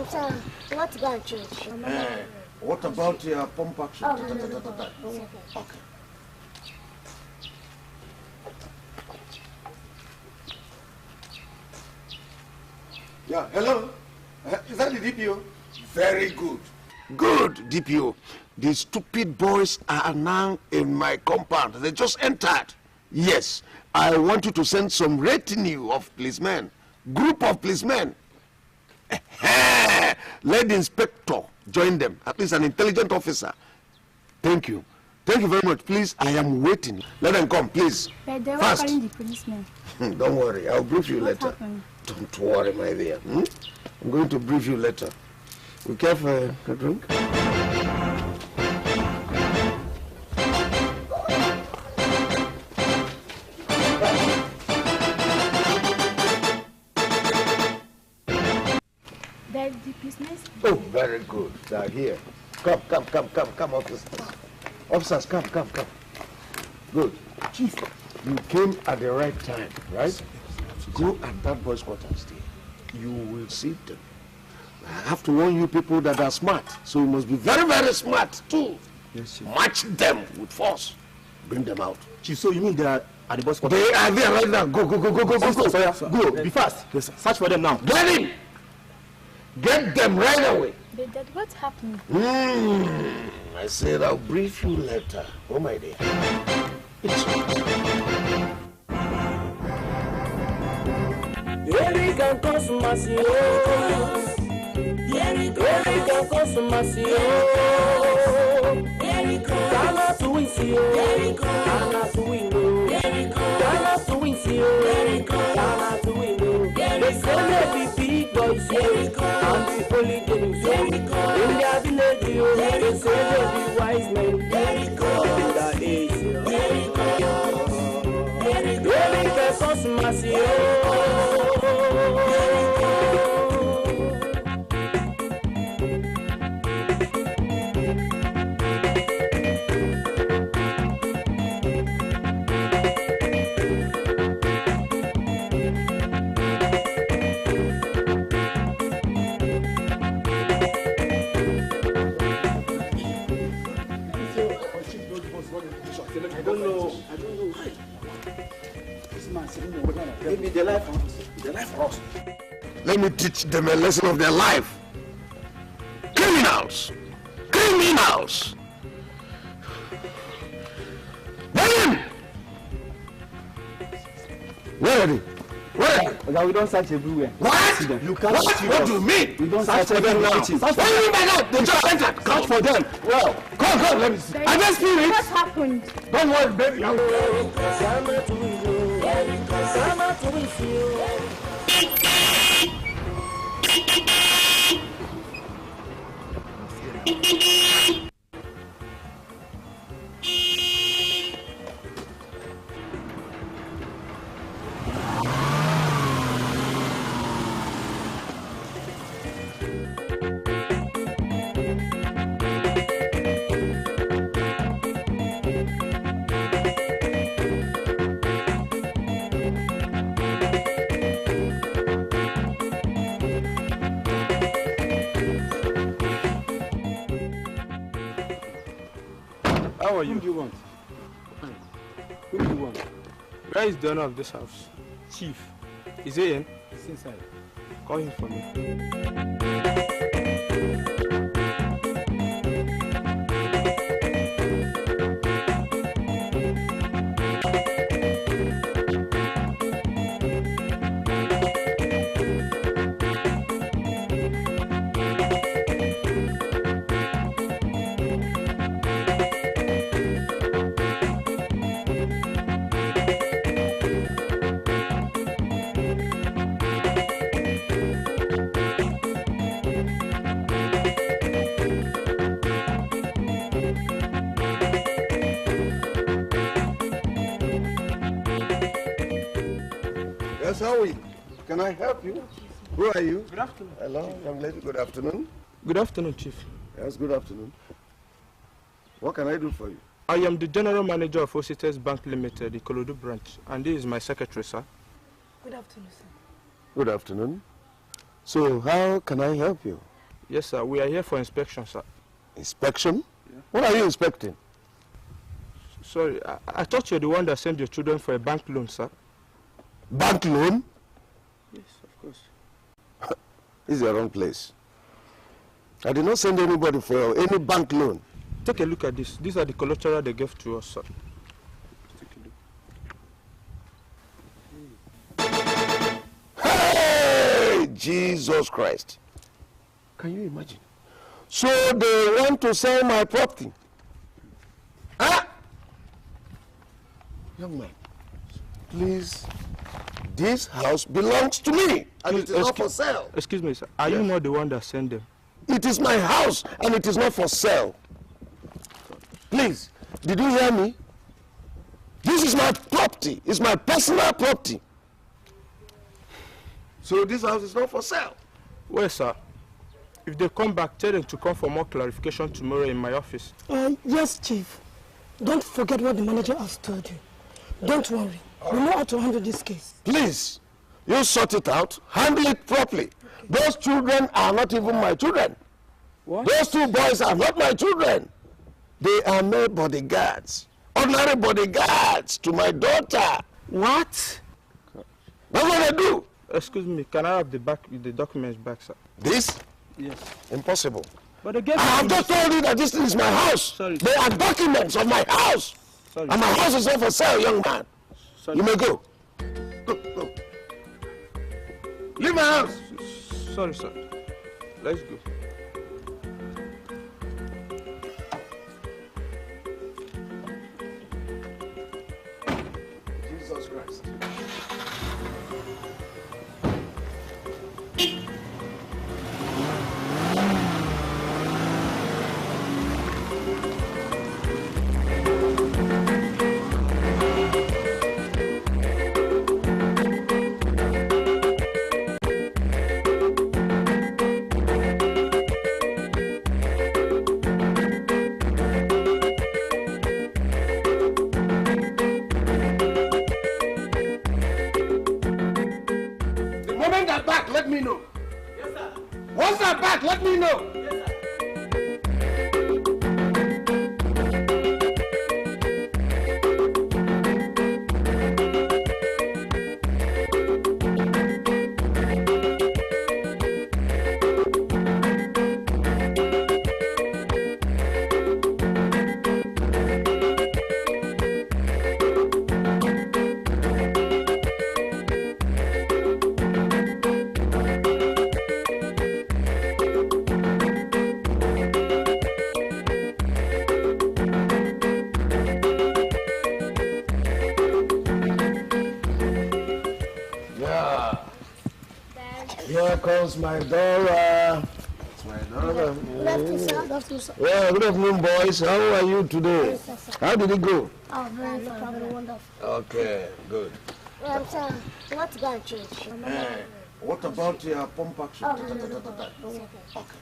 Sir, you want to go and change? What about your pump action? Oh, no. Okay. Yeah, hello? Is that the DPO? Very good. Good, DPO. The stupid boys are now in my compound. They just entered. Yes, I want you to send some retinue of policemen, group of policemen. Let the inspector join them, at least an intelligent officer. Thank you. Thank you very much. Please, I am waiting. Let them come, please. But they were Fast. calling the policemen. Don't worry, I'll brief you later. Happened? Don't worry, my dear. I'm going to brief you later. You care for a drink? There's the policemen. Oh, very good. They are here. Come, officers. Officers, come. Good. Chief, you came at the right time, right? Go at that boy's quarters there. You will see them. I have to warn you people that are smart, so you must be very, very smart too. Yes, Chief. Match them with force. Bring them out. Chief, so you mean they are at the boss quarters? They are there right now. Go. Go, be fast. Yes, search for them now. Get him! Get them right away. But Dad, what happened? I said I'll brief you later. Oh, my dear. It's Erica Cosmasio. Erica Cosmasio. Ghana to Winsio. Ghana to Window. Ghana to Winsio. Ghana to Window. They say they be big boys here. And the only games in their village. They say they be wise men. In the age. Erica Cosmasio. Maybe their life for us. Let me teach them a lesson of their life. Criminals! Bring him! Where are they? We don't search everywhere. What? You can't What do you mean? We don't search everywhere. What do you mean by that? They just entered. Search for them. Well, Come, let me see. I just feel it. What happened? Don't worry, baby. How are you? who do you want? Who do you want? Where is the owner of this house? Chief. Is he in? He's inside. Call him for me. Yes, how are you? Can I help you? Who are you? Good afternoon. Hello, young lady. Good afternoon. Good afternoon, Chief. Yes, good afternoon. What can I do for you? I am the General Manager of Osites Bank Limited, the Kolodu branch, and this is my secretary, sir. Good afternoon, sir. Good afternoon. So, how can I help you? Yes, sir. We are here for inspection, sir. Inspection? Yeah. What are you inspecting? Sorry, I thought you're the one that sent your children for a bank loan, sir. Bank loan? Yes, of course. This is the wrong place. I did not send anybody for any bank loan. Take a look at this. These are the collateral they gave to us, sir. Take a look. Jesus Christ. Can you imagine? So they want to sell my property. Huh? Young man, please, this house belongs to me and it is not for sale. Excuse me, sir. Are you not the one that sent them? It is my house and it is not for sale. Please, did you hear me? This is my property. It's my personal property. So this house is not for sale. Well, sir, if they come back, tell them to come for more clarification tomorrow in my office. Yes, Chief. Don't forget what the manager has told you. Don't worry. We know how to handle this case. Please, you sort it out. Handle it properly. Those children are not even my children. What? Those two boys are not my children. They are mere bodyguards. Ordinary bodyguards to my daughter. What? That's what I do. Excuse me, can I have the documents back, sir? This? Yes. Impossible. But again, I have just told you that this is my house. Sorry. They are documents of my house. Sorry. And my house is not for sale, young man. Sorry. You may go. Go, go. Leave my house. Sorry, sir. Let's go. Jesus Christ. Let me know. Yes, sir. Once they're back, let me know. Yes, sir. Here comes my Dora. It's my daughter. Good afternoon, sir. Good afternoon, sir. Yeah, good afternoon, boys. How are you today? Yes, sir. How did it go? Oh, very fine. Wonderful. Okay, good. Sir, you want to go and change? What about your pump action? Oh, no. Okay.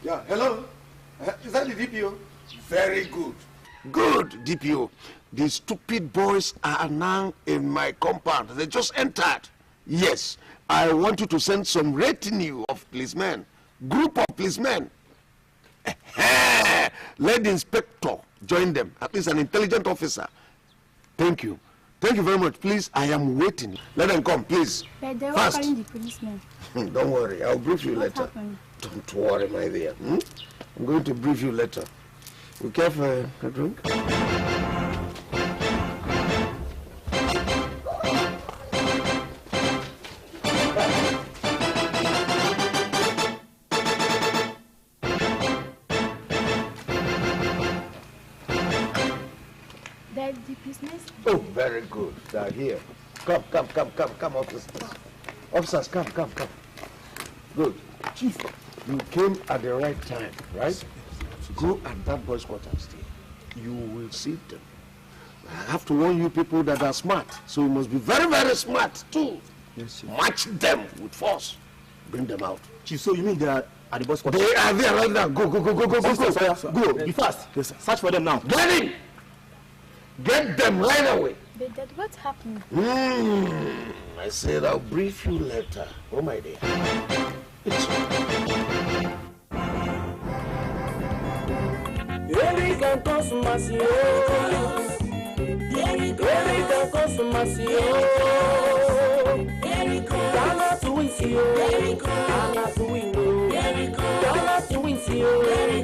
Yeah, hello? Is that the DPO? Very good. Good, DPO. The stupid boys are now in my compound. They just entered. Yes, I want you to send some retinue of policemen, group of policemen. Let the inspector join them, at least an intelligent officer. Thank you. Thank you very much. Please, I am waiting. Let them come, please. But they were Fast. calling the policemen. Don't worry, I'll brief you What later. happened? Don't worry, my dear. I'm going to brief you later. You care for a drink? The policemen? Oh, very good. They're here. Come, officers. Officers, come. Good. Chief, you came at the right time, right? Go at that boy's quarters there. You will see them. I have to warn you people that are smart, so you must be very, very smart too. Yes, sir. Match them with force. Bring them out. Chief, so you mean they are at the boss quarters? They are there right now. Go. Go, be fast. Yes, sir. Search for them now. Get in! Get them right away. But Dad, what happened? I said I'll brief you later. Oh, my dear. It's Erica Cosmasio. Erica Cosmasio. Ghana to win, Ghana to win, Ghana to win,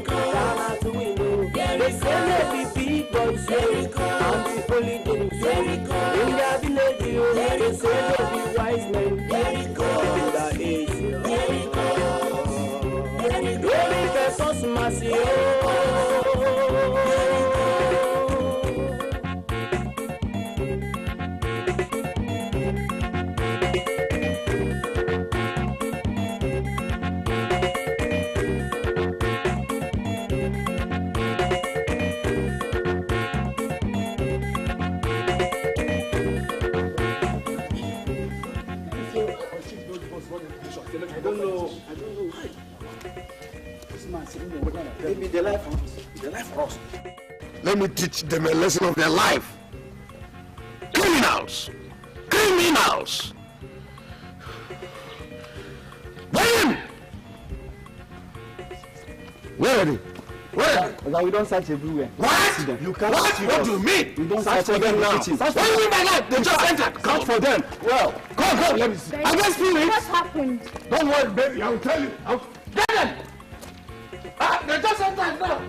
Ghana to win. They say let me big boys, and holy things. In their village, they say they be wise men. In the age, Holy Jesus mercy, I don't know. This man sitting there, maybe the life for us. Let me teach them a lesson of their life. Criminals! Criminals! Where? Where are they? Where? We don't search everywhere. What? You can't. What do you mean? We don't search for them now. What do you mean by that? They just entered. Search for them. Well, come, let me see. I guess feelings. What happened? Don't worry, baby. I will tell you. Get them! They just entered now.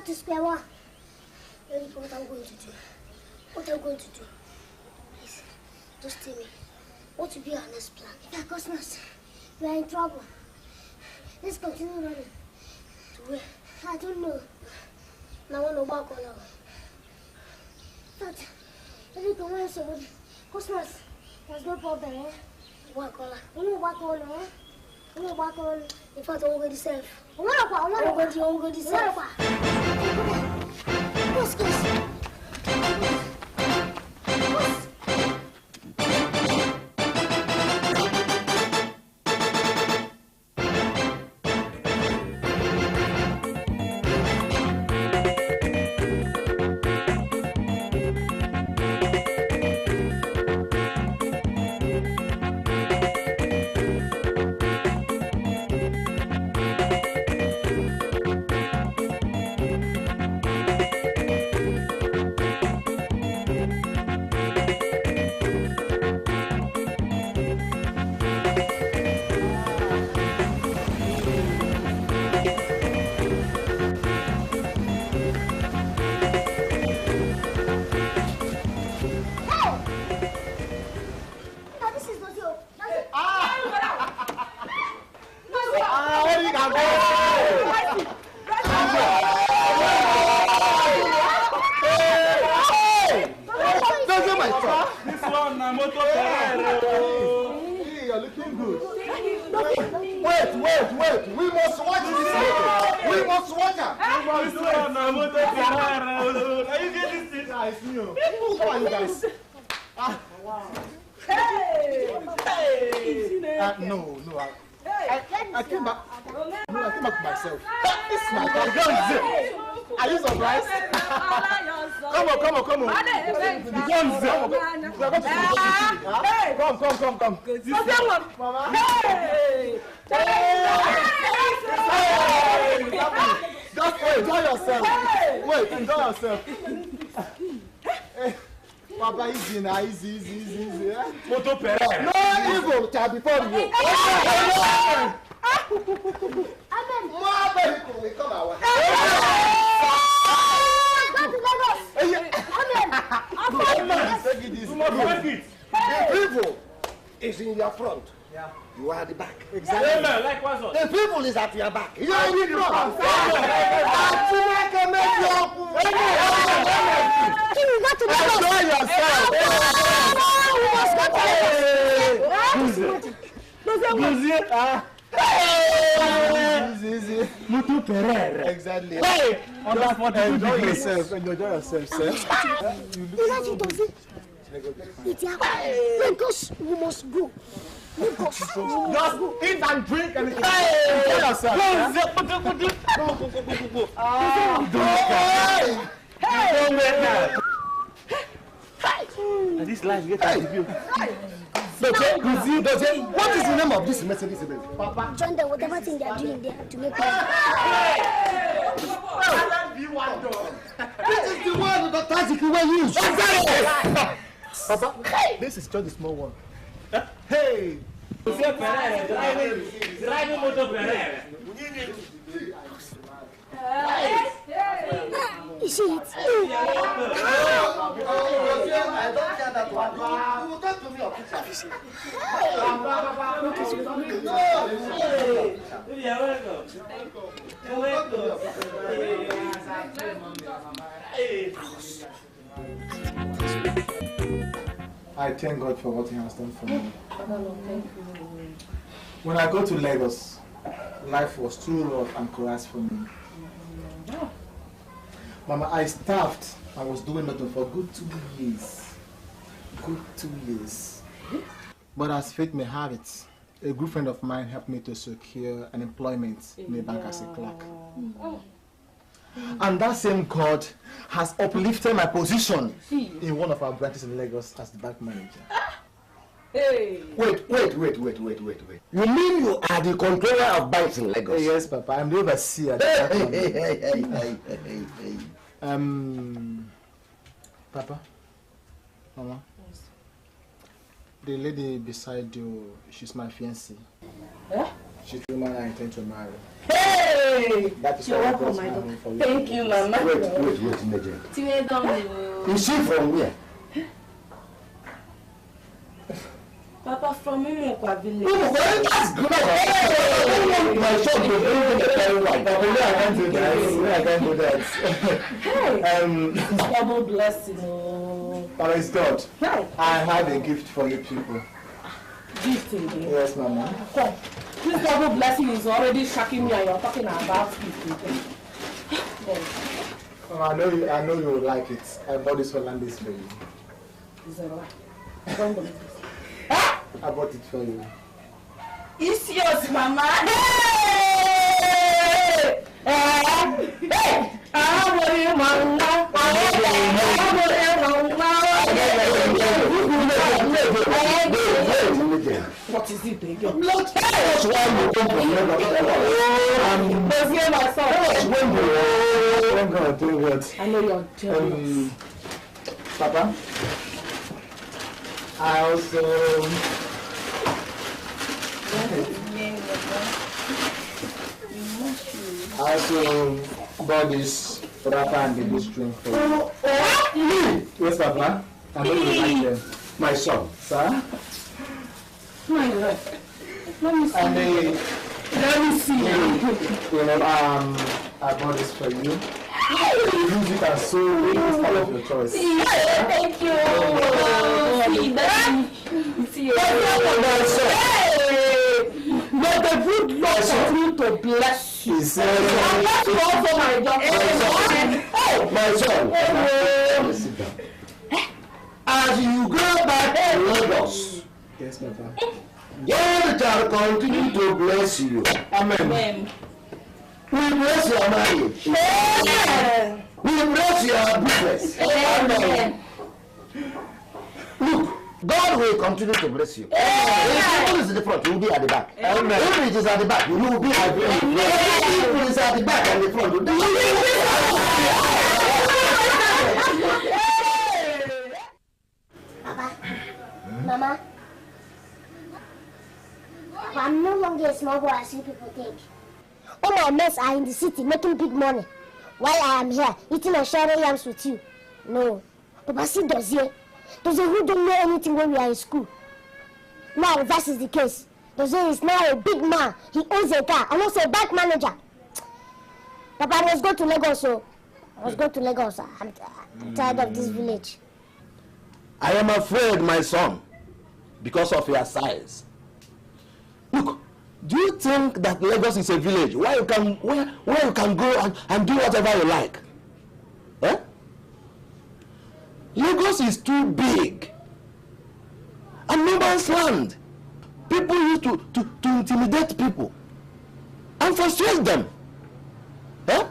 To square one. Really, what I'm going to do? What I'm going to do? Please, just tell me. What will be our next plan? Yeah, Cosmos, we are in trouble. Let's continue running. To where? I don't know. Now I want to back on now. But, let me come on, so Cosmos, there's no problem, eh? Back on. We will back on, eh? We will back on. In fact, I won't go to self. I won't go to self. What's this? I came back. No, I came back to myself. This is my gun. Are you surprised? Come on. The gun is there. We are going to come. Mama. Just wait, enjoy yourself. Enjoy yourself. Papa, easy now, easy. Moto pere. No evil shall befall you. More vehicle will come our way. Take it easy. The evil is in your front. Yeah. You are at the back. Exactly. Yeah, like what's the people is at your back. You are in the front. Enjoy yourself. easy. Mutu Pereira. Exactly. Hey! Enjoy yourself. Enjoy yourself, sir. Lagos, we must go. Lagos, Just eat and drink and enjoy yourself. Don't make that. And this life get out of you. What is the name of this Mercedes Benz? Papa, join them, whatever thing they are doing there to make money. This is the one that Tazik will use. Papa, this is just the small one. Hey! Driving motor Pereira. You see it? I don't care that one. You will talk to me of picture. I thank God for what He has done for me. When I go to Lagos, life was too rough and coarse for me. Mama, I starved. I was doing nothing for good 2 years. Good 2 years. But as fate may have it, a good friend of mine helped me to secure an employment in a bank as a clerk. And that same God has uplifted my position in one of our branches in Lagos as the bank manager. Hey. Wait. You mean you are the controller of banks in Lagos? Yes, Papa. I'm the overseer. Papa, Mama, yes. The lady beside you, she's my fiancée. Huh? She's the woman I intend to marry. Hey! That is you're welcome, my daughter. Thank you, Mama. Wait, Nigerian. Is she from where? Papa, from Imokwa village. That's good. My shop will bring the very right. I can't do that. I can't do that. It's double blessing. Praise God. Hey. I have a gift for you people. Gift again? Yes, Mama. Come. This double blessing is already shocking me and you're talking about gift again. Oh, I know you will like it. I bought this Hollandaise for you. Is that right? I don't believe this. I bought it for you. It's yours, Mama. Hey! What is it, baby? What's why you come from Lagos? I know you're jealous. Papa, I also bought this wrapper and this drink for you. Yes, Papa. I know you like them. My son. Sir? My God. Let me see. And let me see. I bought this for you. Use it as so it's part of your choice. Thank you. See you. May the good Lord continue to bless you. He said, my son. Sit down. As you go back to Lagos, yes, Papa. God shall continue to bless you. Amen. We bless your marriage. Amen. We bless your business. Amen. Look, God will continue to bless you. If it is at the front, you will be at the back. Amen. If it is at the back, you will be at the front. If it is at the back and the front, you will be at the Papa, Mama, I'm no longer a small boy as you people think. All my mates are in the city making big money, while I am here eating and sharing yams with you. No, Papa, see Dozier who don't know anything when we are in school. Now reverse is the case. Dozier is now a big man. He owns a car and also a bank manager. Papa, I must go to Lagos. So I must go to Lagos. I'm tired of this village. I am afraid, my son, because of your size. Look, Do you think that Lagos is a village where you can go and do whatever you like? Eh? Lagos is too big. And no man's land. People used to intimidate people and frustrate them. Eh?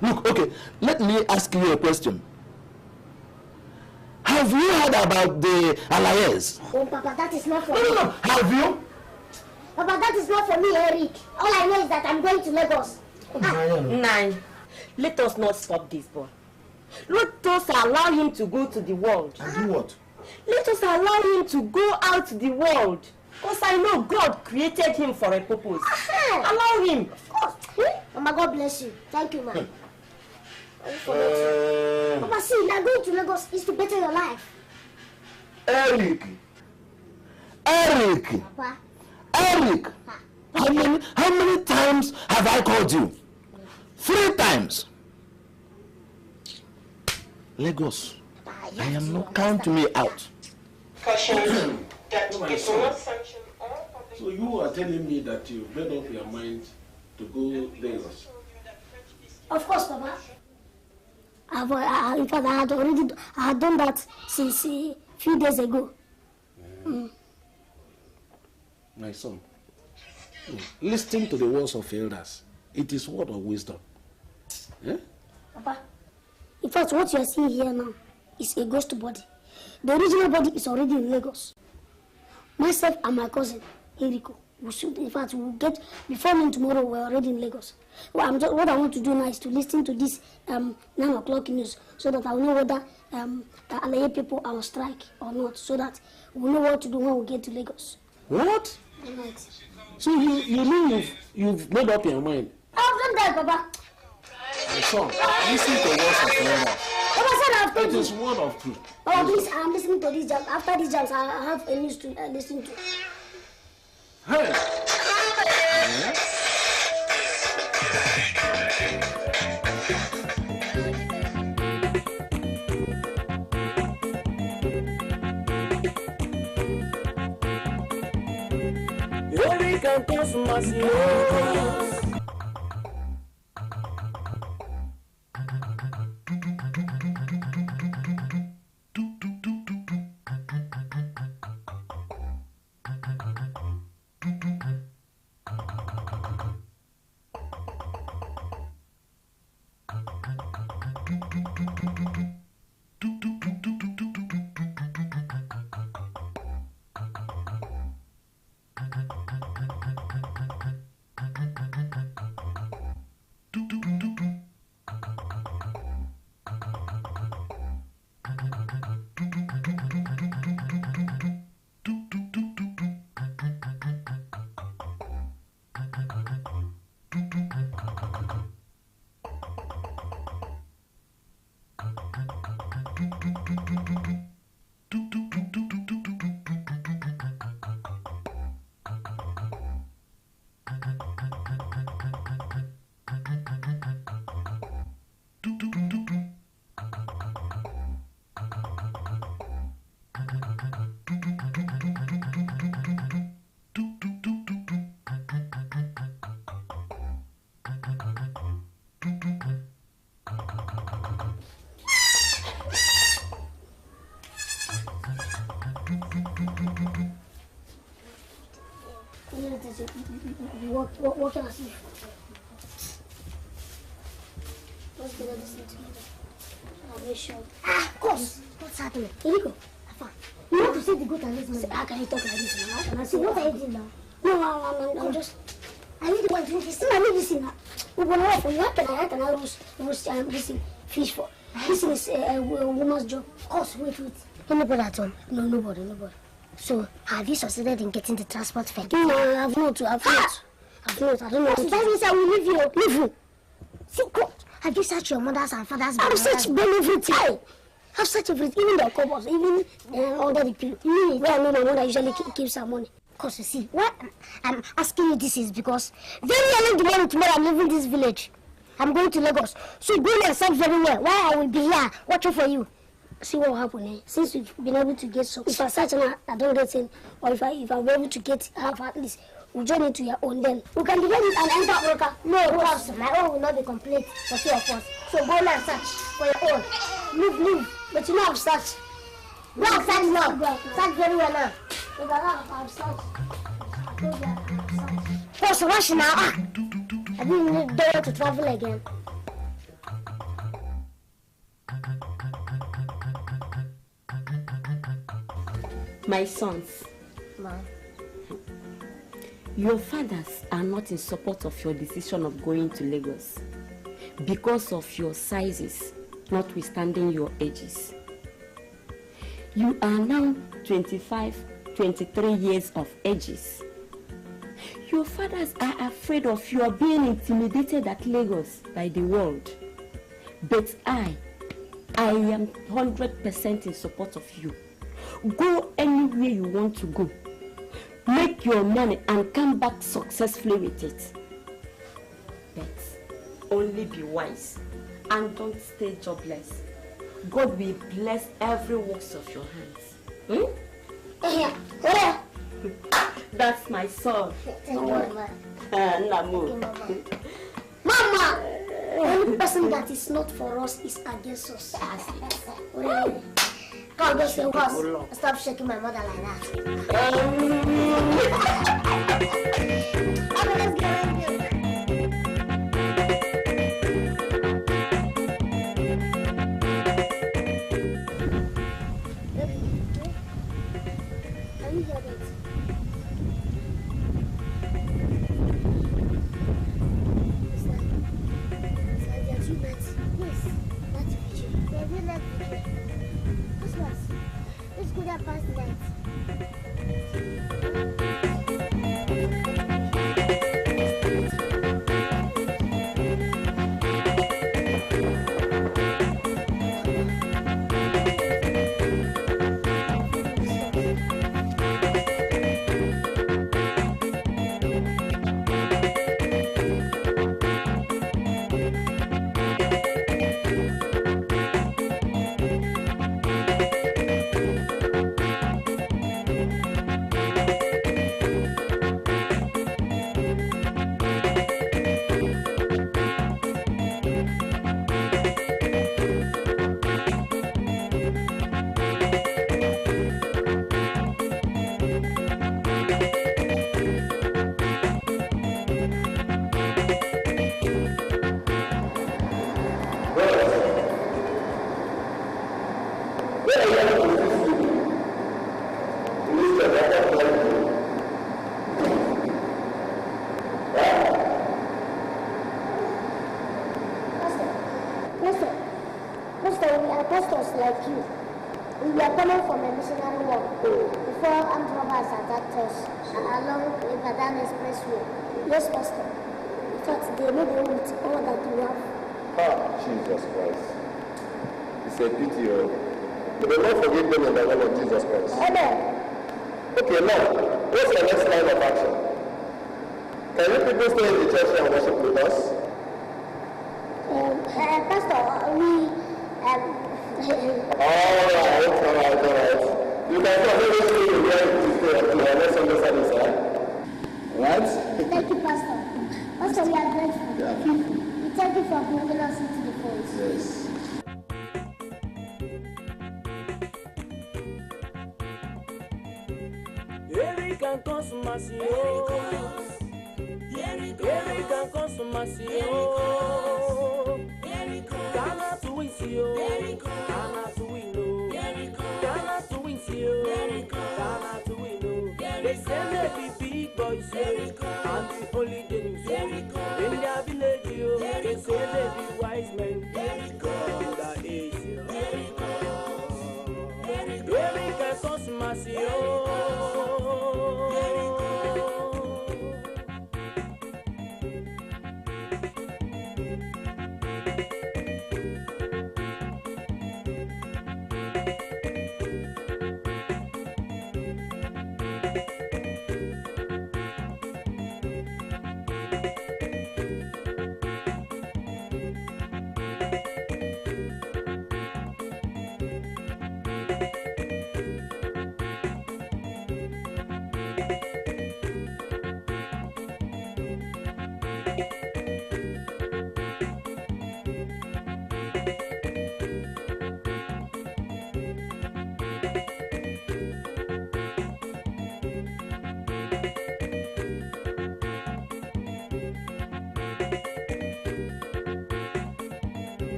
Look, okay, let me ask you a question. Have you heard about the Alliance? Oh, Papa, that is not for me. No. Have you? Papa, that is not for me, Eric. All I know is that I'm going to Lagos. Nine. Let us not stop this boy. Let us allow him to go to the world. And do what? Let us allow him to go out to the world. Because I know God created him for a purpose. Allow him. Of course. Mama, God bless you. Thank you, man. Papa, see, now going to Lagos is to better your life. Eric! Papa. Eric! How many times have I called you? 3 times. Lagos. I am not counting me out. So you are telling me that you made up your mind to go Lagos? Of course, Papa. In fact, I had done that since a few days ago. My son, listen to the words of elders. It is word of wisdom. Eh? Papa, in fact, what you are seeing here now is a ghost body. The original body is already in Lagos. Myself and my cousin, Eriko, we'll get, before noon tomorrow, we're already in Lagos. What I want to do now is to listen to this 9 o'clock news so that I'll know whether the Alaye people are on strike or not, so that we'll know what to do when we get to Lagos. What? Right. So you mean you've made up your mind? I've done that, Papa. My son, listen to words of elders. Papa said I've told you. It is word of truth. Oh, please, I'm listening to this jam. After this jam, I have a news to listen to. Hey! Eric and Cosmas, What can I see? Let's get this together. I'll make sure. Of course. What's happening? Eriko, you want to see the goat and this man? How can you talk like this now? How can I see what are you doing now? No, I'm just. I need to drink this thing. I need this thing now. We're going to work for you. How can I roast this fish for? This is a woman's job. Of course, wait. Nobody at all. No, nobody. So, have you succeeded in getting the transport fare? No, I have not. I don't know. So that means I will leave you. Leave you. See, God, have you searched your mother's and father's bed? I've searched everything. I've searched everything, even the cupboards, even under the pillow. Where I know my mother usually keeps her money. Because you see, why I'm asking you this is because very early in the morning tomorrow I'm leaving this village. I'm going to Lagos. So go yourself very well. Why I will be here watching for you. See what will happen, eh? Since we've been able to get some, if I search and I don't get in, or if I'm able to get half at least we join into your own then. We can divide it and enter Oka. No, boss, my own will not be complete for two of us. So go now and search for your own. Move. But you know I've searched. No, search now. Search very well now. But I've searched. Boss, rush now. I don't want to travel again. My sons, your fathers are not in support of your decision of going to Lagos because of your sizes, notwithstanding your ages. You are now 25, 23 years of ages. Your fathers are afraid of your being intimidated at Lagos by the world. But I am 100% in support of you. Go anywhere you want to go. Make your money and come back successfully with it. But only be wise and don't stay jobless. God will bless every works of your hands. That's my son. Mama, the only person that is not for us is against us. God bless you, boss. Stop shaking my mother like that.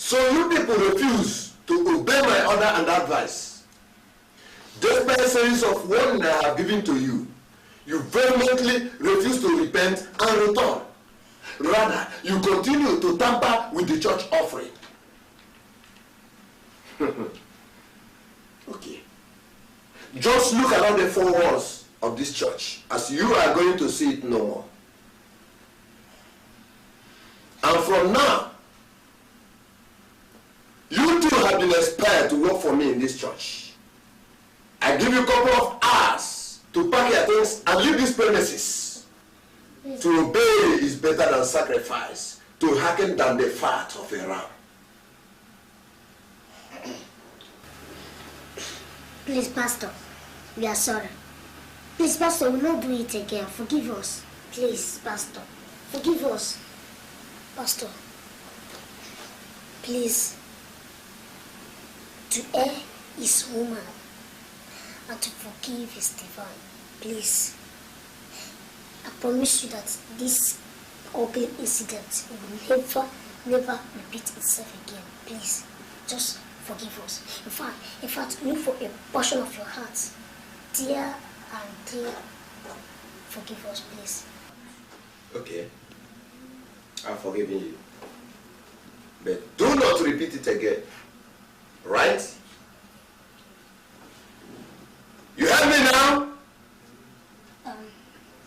So you people refuse to obey my order and advice. Despite a series of warnings I have given to you, you vehemently refuse to repent and return. Rather, you continue to tamper with the church offering. Okay. Just look around the four walls of this church as you are going to see it no more. And from now, you two have been expelled to work for me in this church. I give you a couple of hours to pack your things and leave this premises. To obey is better than sacrifice, to hearken than the fat of a ram. Please, Pastor, we are sorry. Please, Pastor, we will not do it again. Forgive us. Please, Pastor, forgive us. Pastor, please, to err is human, and to forgive is divine. Please, I promise you that this ugly incident will never repeat itself again. Please, just forgive us. In fact, look for a portion of your heart. Dear and dear, forgive us, please. Okay. I've forgiven you. But do not repeat it again. Right? You heard me now?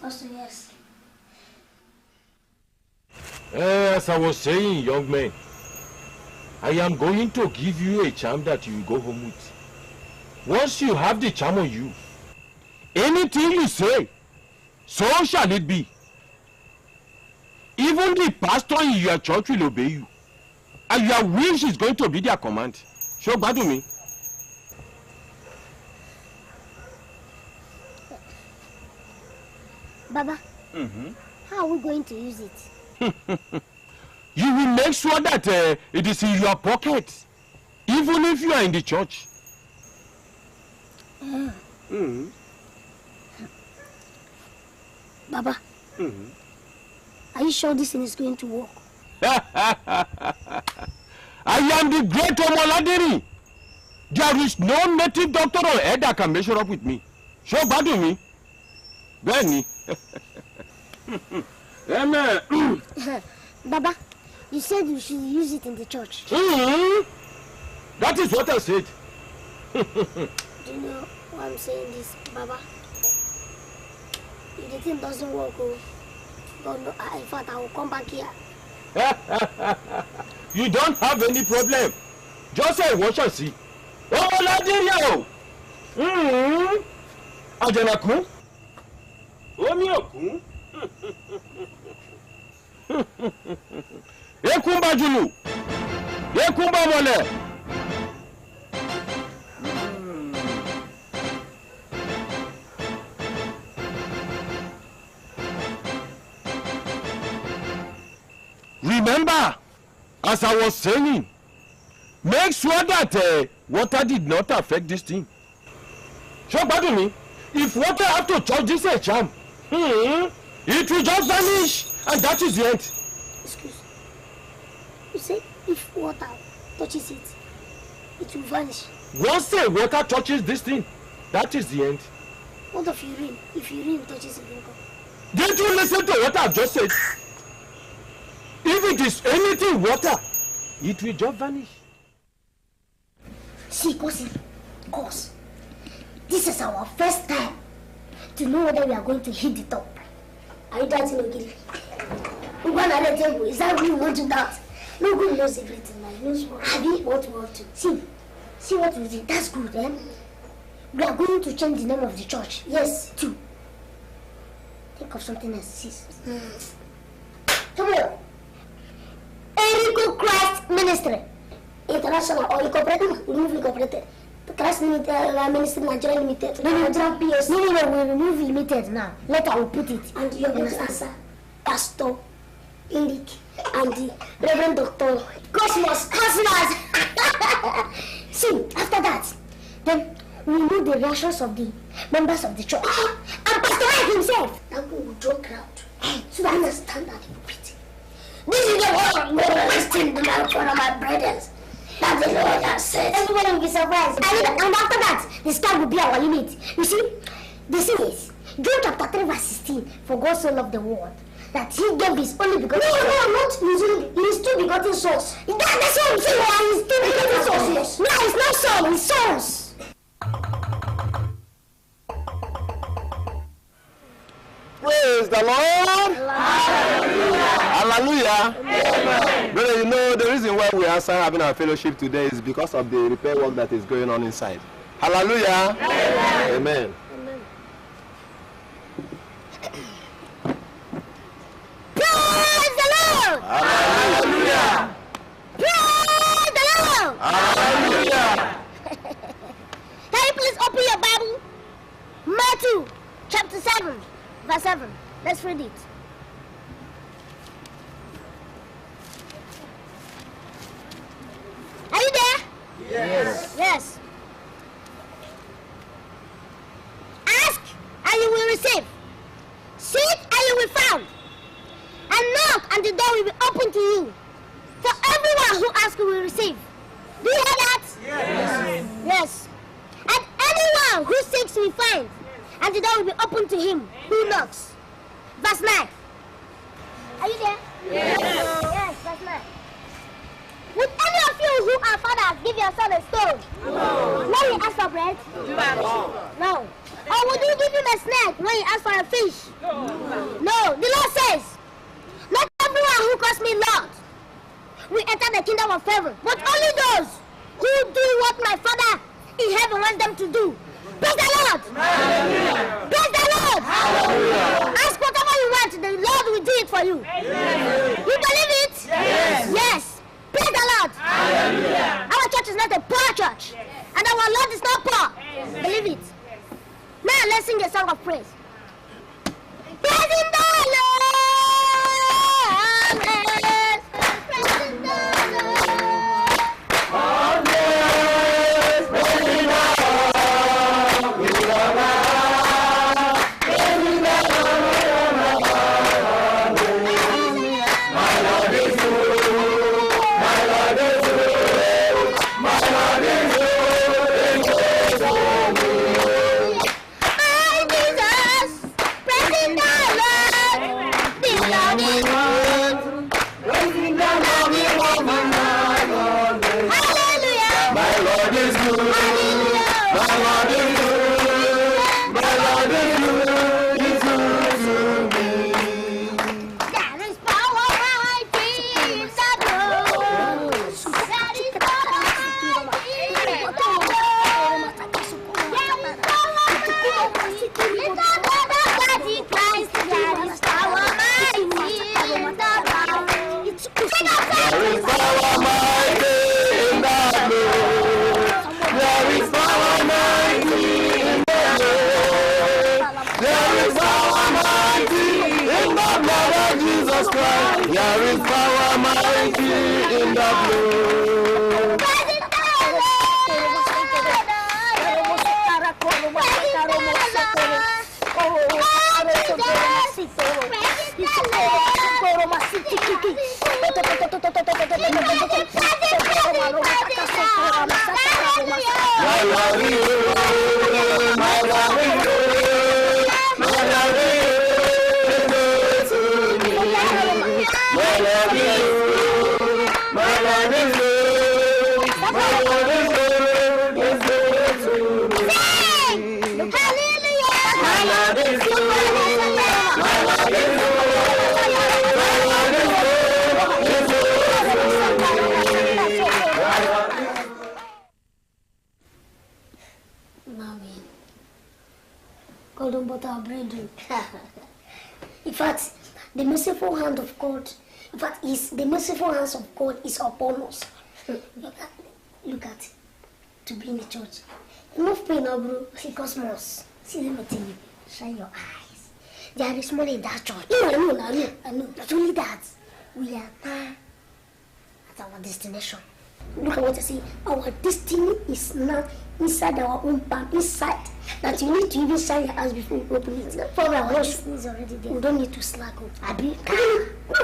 Pastor, yes. As I was saying, young man, I am going to give you a charm that you will go home with. Once you have the charm on you, anything you say, so shall it be. Even the pastor in your church will obey you. And your wish is going to be their command. Show bad to me. Baba, how are we going to use it? You will make sure that it is in your pocket, even if you are in the church. Baba, are you sure this thing is going to work? I am the great Omoladiri. There is no native doctor or head that can measure up with me. Show bad to me. Benny. Amen. Baba, you said you should use it in the church. That is what I said. Do you know why I'm saying this, Baba? If the thing doesn't work, God, no, in fact, I will come back here. You don't have any problem. Just say watch and see. Oh, Nigeria! Ajanaku? Omioku? Ekumba Julu! Ekumba Mole! Remember, as I was saying, make sure that water did not affect this thing. Show back to me. If water have to touch this charm, it will just vanish, and that is the end. Excuse me. You say if water touches it, it will vanish. Once the water touches this thing, that is the end. What of urine? If urine touches it, did you listen to what I've just said? If it is anything water, it will just vanish. See, Kosi, this is our first time to know whether we are going to hit the top. Are you dancing again? Is that what you want to dance? No good knows everything. Knows what we want to. See what we did. That's good, eh? We are going to change the name of the church. Yes, too. Think of something else. Come here. Erico Christ Ministry International or Incorporated. Remove Incorporated. Christ Ministry Nigeria Limited. No, PS. No, we remove Limited now. Later I will put it. And your answer, Pastor Eric and the Reverend Dr. Cosmos. See, after that, then we know the reactions of the members of the church. And Pastor Eric himself. That will draw crowd. So that I understand that. This is the one listen to my one of my brothers. That's the Lord has said. Everybody will be surprised. And after that, the sky will be our limit. You see, the thing is, John chapter 3 verse 16, for God so loved the world that he gave his only begotten son. No, not his two begotten sons. That's what I'm saying. His two begotten sons. No, it's not son, it's sons. Praise the Lord. Hallelujah. Hallelujah. Brother, you know the reason why we are having our fellowship today is because of the repair work that is going on inside. Hallelujah. Amen. Amen. Praise the Lord. Hallelujah. Praise the Lord. Hallelujah. Can you please open your Bible? Matthew chapter 7. Verse 7. Let's read it. Are you there? Yes. Yes. Ask and you will receive. Seek and you will find. And knock and the door will be open to you. For everyone who asks will receive. Do you hear that? Yes. Yes. And anyone who seeks will find. And the door will be open to him who knocks. Verse 9. Are you there? Yes. Yes, verse 9. Would any of you who are fathers give your son a stone? No. When he asks for bread? No. Or would you give him a snake when he asks for a fish? No. The Lord says, not everyone who calls me Lord will enter the kingdom of heaven, but only those who do what my Father in heaven wants them to do. Praise the Lord! Hallelujah. Praise the Lord! Hallelujah. Ask whatever you want, the Lord will do it for you. Amen. You believe it? Yes. Yes. Praise the Lord! Hallelujah. Our church is not a poor church. And our Lord is not poor. Yes. Believe it. Now let's sing a song of praise. Praising the Lord! Amen. Praising the Lord! Amen. Praising the Lord! There is power mighty in the blood. God don't butter our bread. In fact, the merciful hand of God, the merciful hands of God is upon us. Look at it. To be in the church. Enough pain, bro. See cosmos. See, let me tell you. Shine your eyes. There is money in that church. I know. Not only that, we are now at our destination. Look at what I say. Our destiny is not inside our own palm, inside. That you need to even shine your eyes before you open it. For our destiny is already there. We don't need to slack up. No,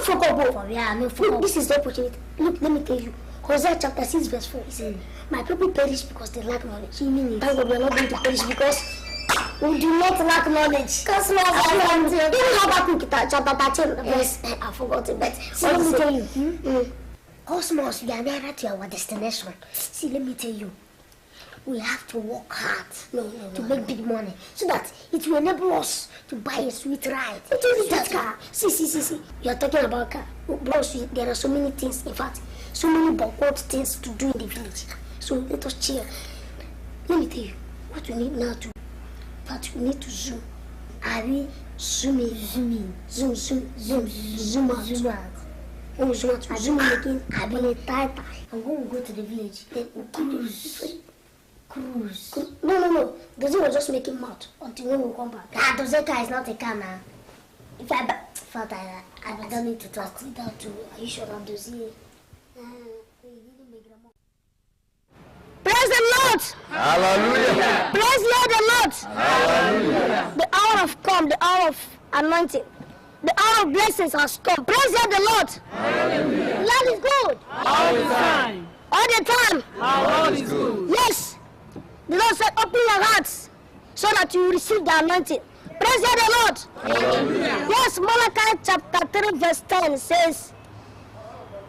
for fuck up. For real, no fuck up. This is the opportunity. Look, let me tell you. Hosea chapter 6 verse 4 says, my people perish because they lack knowledge. Thank God we are not going to perish because we do not lack knowledge. Cosmos, even Habakkuk chapter 13 verse, I forgot it, but see, let me tell you. Cosmos, we are nearer to our destination. See, let me tell you. We have to work hard to make big money so that it will enable us to buy a sweet ride. That car. See. You are talking about car. Bros, there are so many things, in fact, so many backward things to do in the village. So let us chill. Let me tell you what we need now to. But we need to zoom. Are we zooming? Zoom out. When we zoom out, we zoom in again. I will a tie. And when we go to the village, then we cruise. No. The zoo was just making mouth until when we come back. Ah, Dozeka is not a car now. If I don't need to talk without to. Are you sure I'm Dozie? Praise the Lord! Hallelujah! Praise the Lord! Hallelujah! The hour has come, the hour of anointing. The hour of blessings has come. Praise the Lord! Hallelujah! Lord is good! All the time! All the time! All is good! Yes! The Lord said, open your hearts so that you receive the anointing. Praise the Lord! Hallelujah! Yes, Malachi chapter 3 verse 10 says,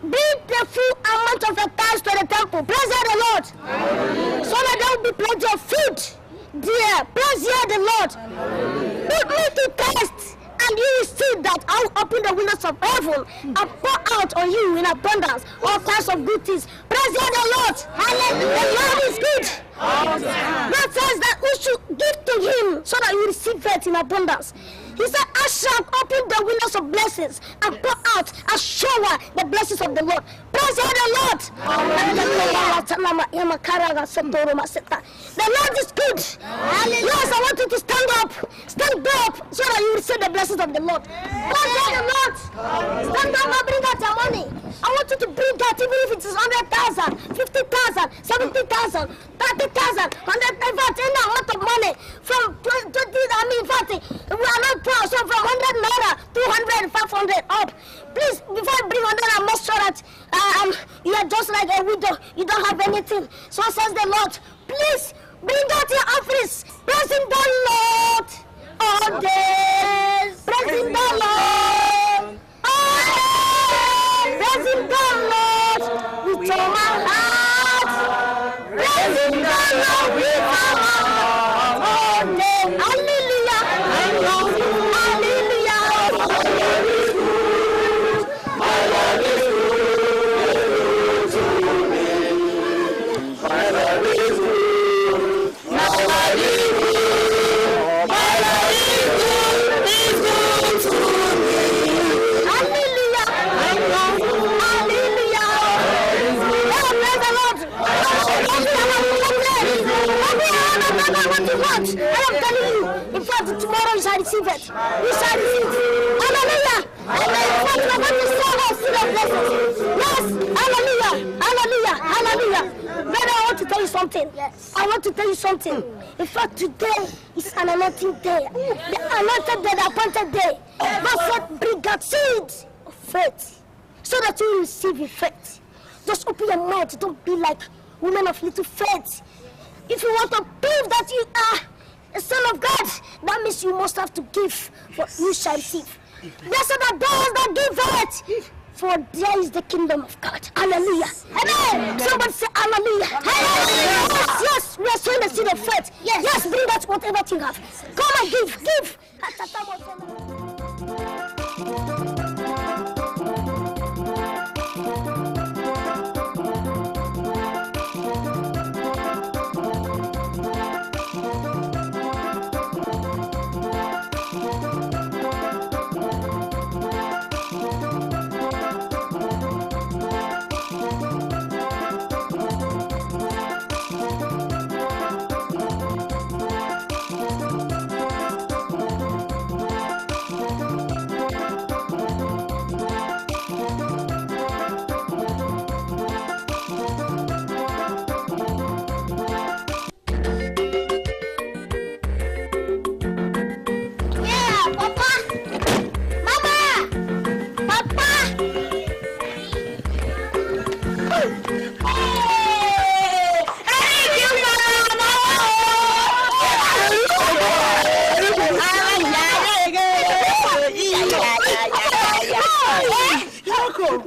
bring the full amount of the tithes to the temple. Praise the Lord! Hallelujah. So that there will be plenty of food there. Praise the Lord! Put me to test, and you will see that I will open the windows of heaven and pour out on you in abundance all kinds of good things. Praise the Lord! Hallelujah! The Lord is good. God says that we should give to him so that you receive it in abundance. He said, I shall open the windows of blessings and pour out a shower the blessings of the Lord. Praise the Lord. The Lord is good. Yes, I want you to stand up so that you receive the blessings of the Lord. Praise the Lord. Stand up and bring out your money. I want you to bring out, even if it is 100,000, 50,000, 70,000, 30,000, 100,000, any amount of money from 20, in fact, we are not poor, so from 100 naira, 200, 500 up. Please, before I bring 100, I must show that you are just like a widow. You don't have anything. So says the Lord, please bring out your offerings. Praising the Lord all days. Praising the Lord all days. Praising the Lord with all my heart. Praising the Lord with all my heart all day. Hallelujah. Hallelujah. My Lord is good to me. My Lord is good. My Lord is good. My Lord is good. He's good to me. Hallelujah. Hallelujah. Praise the Lord. What you want. I am telling you. In fact, tomorrow you shall receive it. You shall receive it. Hallelujah. Yes. Hallelujah. Hallelujah. Hallelujah. Brother, I want to tell you something. Yes. I want to tell you something. In fact, today is an anointing day. The anointed day, the appointed day. God said, bring out seeds of faith so that you will receive your faith. Just open your mouth. Don't be like women of little faith. If you want to prove that you are a son of God, that means you must have to give, for you shall receive. Blessed are those that give it, for there is the kingdom of God. Hallelujah. Amen. Somebody say hallelujah. Hallelujah. Yes, we are sowing the seed of faith. Yes, bring out whatever you have. Come and give. Don't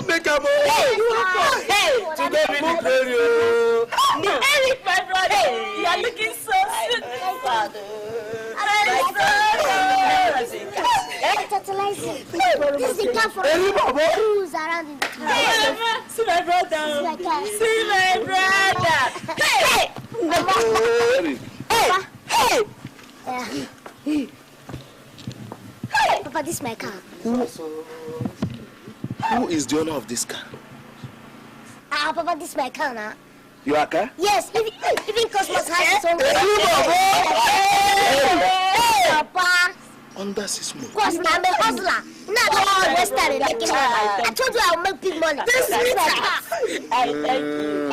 make a move. Today we declare you. Eric, my brother, you are looking so sweet. This is the car for who's around in the car. See my brother. See my brother. Hey. Papa, this is my car. Who is the owner of this car? Papa, this is my car now. Your car? Yes, even Cosmos has his own car. Papa. Under 6 months. Cause I'm a hustler. Not always started making money. I told you I'll make big money. This is my car. I thank you.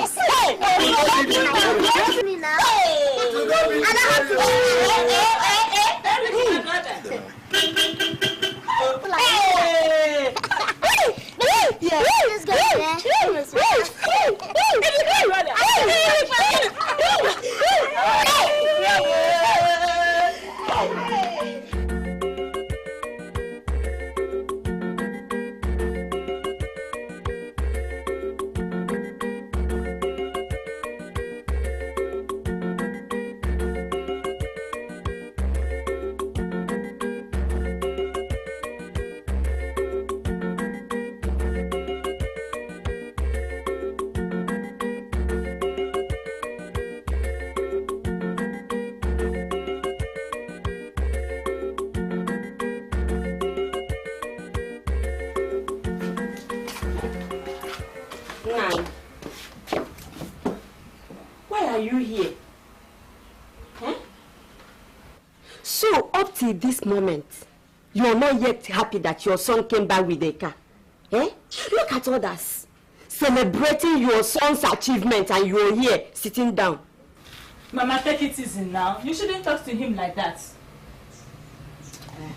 Why are you here? Huh? So, up till this moment, you're not yet happy that your son came back with a car? Eh? Look at others celebrating your son's achievement and you're here sitting down. Mama, take it easy now. You shouldn't talk to him like that.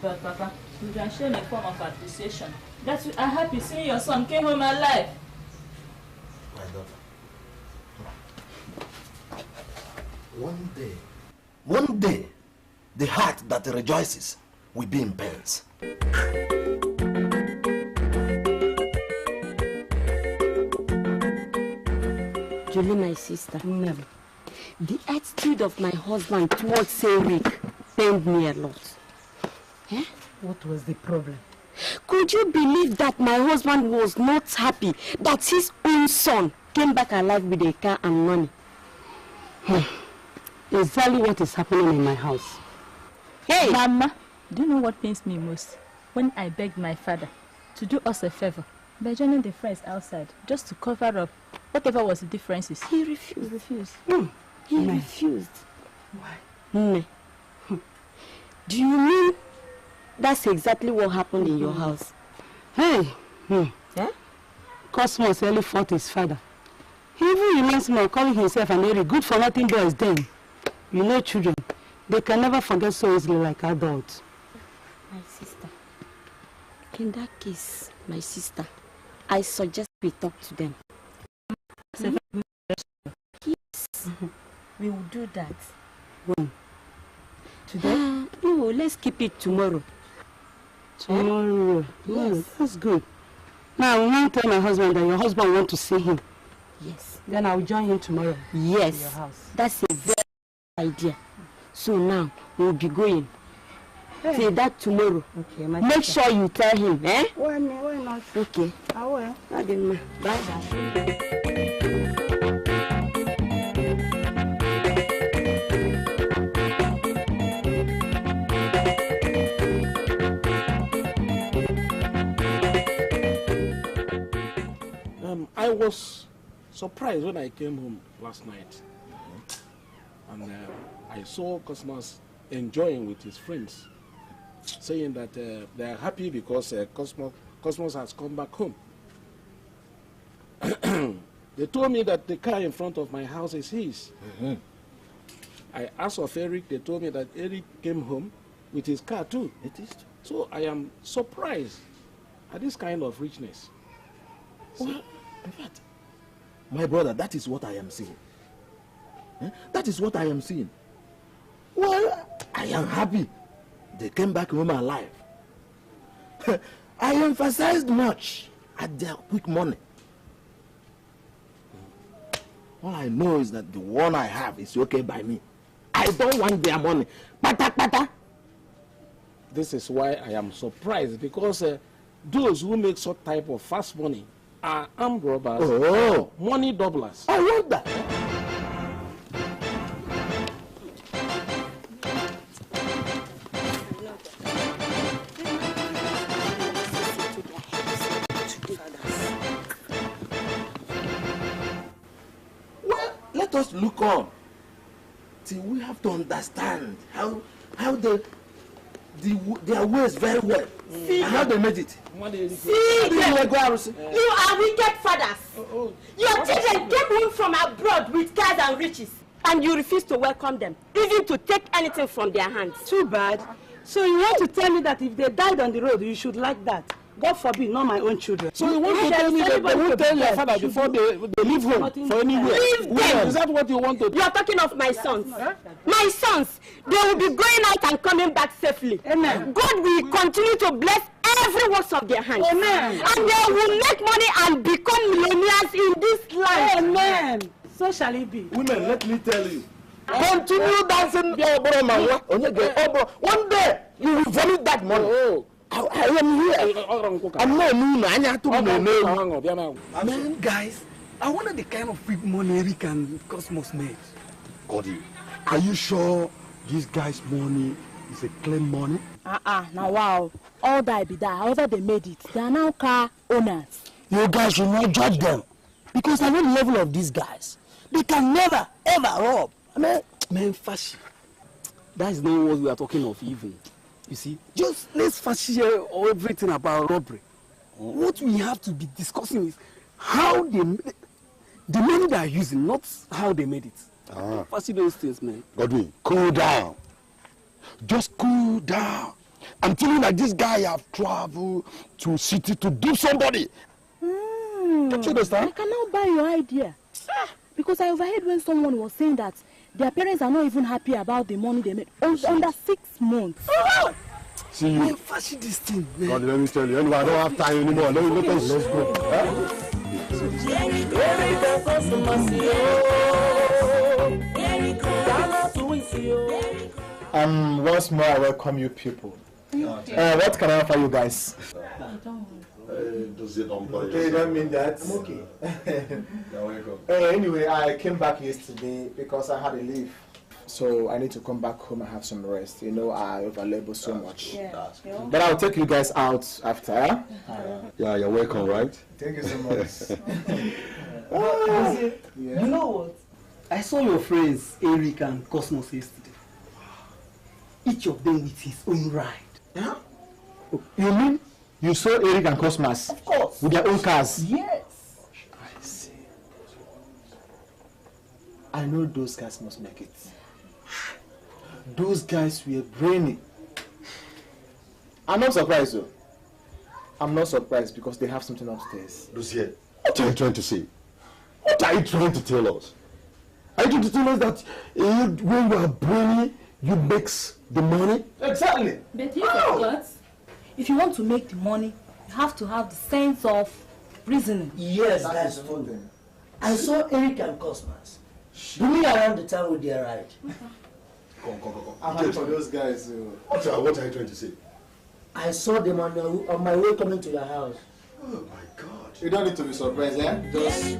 But Papa, you can show a form of appreciation that you are happy seeing your son came home alive. My daughter. One day, the heart that rejoices will be in pains. Julie, my sister, never. The attitude of my husband towards Eric pained me a lot. Eh? What was the problem? Could you believe that my husband was not happy that his own son came back alive with a car and money? Exactly what is happening in my house. Hey! Mama, do you know what pains me most? When I begged my father to do us a favor by joining the friends outside just to cover up whatever was the differences. He refused. He refused. Why? Do you mean that's exactly what happened in your house? Hey! Eh? Cosmos only fought his father. He even reminds me of calling himself an very good for nothing boy then. You know children, they can never forget so easily like adults. My sister. In that case, my sister, I suggest we talk to them. Yes. We will do that. When? Today? No, let's keep it tomorrow. Tomorrow? Yes. That's good. Now, I will tell my husband that your husband wants to see him. Yes. Then I will join him tomorrow. Yes. To your house. That's a very good idea. So now, we'll be going. Hey. Say that tomorrow. Okay, Make sure you tell him, eh? Why not? Okay. I will. Bye-bye. I was surprised when I came home last night. And I saw Cosmos enjoying with his friends, saying that they are happy because Cosmos has come back home. They told me that the car in front of my house is his. I asked of Eric, they told me that Eric came home with his car too. It is. So I am surprised at this kind of richness. Well, in fact, my brother, that is what I am seeing. That is what I am seeing. Well, I am happy they came back home alive. I emphasized much at their quick money. All I know is that the one I have is okay by me. I don't want their money. Pata pata. This is why I am surprised, because those who make such type of fast money are armed robbers, money doublers. I want that. Well, let us look on till we have to understand how their ways very well. See and how they made it. See them. You are wicked fathers. Your children came home from abroad with cars and riches, and you refuse to welcome them, even to take anything from their hands. Too bad. So you want to tell me that if they died on the road, you should like that? God forbid, not my own children. So you want to tell me that they won't tell their father before they leave home for anywhere? Leave them. Is that what you want to do? You are talking of my sons. My sons, they will be going out and coming back safely. Amen. God will continue to bless every works of their hands. Amen. And they will make money and become millionaires in this land. Amen. So shall it be. Women, let me tell you. Continue dancing. One day, you will vomit that money. I am here. I'm not new. Man, guys, I wonder the kind of big money Eric and Cosmos made. Cody, are you sure this guy's money is a clean money? Now wow. All that be that. However they made it. They are now car owners. You guys should not judge them. Because I know the level of these guys. They can never, ever rob. I mean, man, Fashi, that is not what we are talking of even. You see, just let's hear everything about robbery. What we have to be discussing is how they the money they are using, not how they made it. Fashi those things, man. Godwin, cool down. Just cool down. I'm telling you that this guy have traveled to city to do somebody. Don't you understand? I can now buy your idea. Because I overheard when someone was saying that their parents are not even happy about the money they made under 6 months. See you. Man, Fashi this thing, man. God, let me tell you. Anyway, I don't have time anymore. Let us go. Once more, I welcome you people. What can I offer you guys? Okay, don't mean that. I'm okay. You're welcome. Anyway, I came back yesterday because I had a leave. So I need to come back home and have some rest. You know, I overlabor so much. Yeah. But I'll take you guys out after. Yeah, you're welcome, right? Thank you so much. You know what? I saw your friends, Eric and Cosmos, yesterday. Each of them with his own ride. Yeah? You mean you saw Eric and Cosmos? Of course. With their own cars? Yes. I see. I know those guys must make it. Those guys were brainy. I'm not surprised though. I'm not surprised because they have something upstairs. Lucia, what are you trying to say? What are you trying to tell us? Are you trying to tell us that when you are brainy, you make the money? Exactly. But you forgot, if you want to make the money, you have to have the sense of reasoning. Yes, that's true. I saw Eric and Cosmos roaming around the town with their ride. Come. I'm happy for those guys. What are you trying to say? I saw them on my way coming to your house. Oh my God. You don't need to be surprised, eh? Just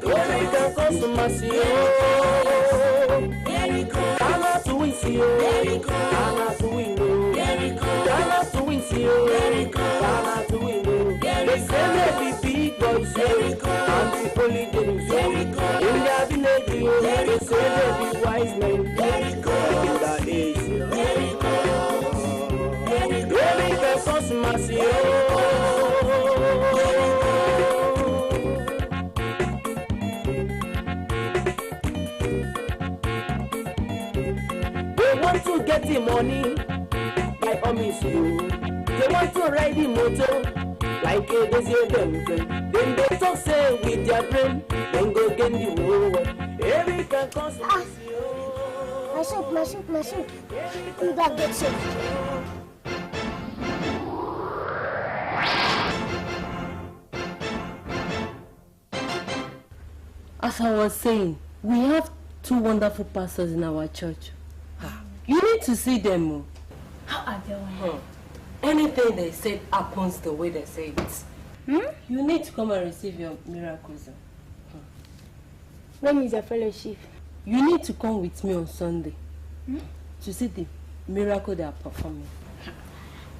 They want to get the money by all means you. They want to ride the motor like a busy them. Then they talk say with their brain, then go get the whole world. Every can cost My soup. Let me go get soup. As I was saying, we have 2 wonderful pastors in our church. You need to see them. How are they? Anything they say happens the way they say it. You need to come and receive your miracles. When is your fellowship? You need to come with me on Sunday to see the miracle they are performing.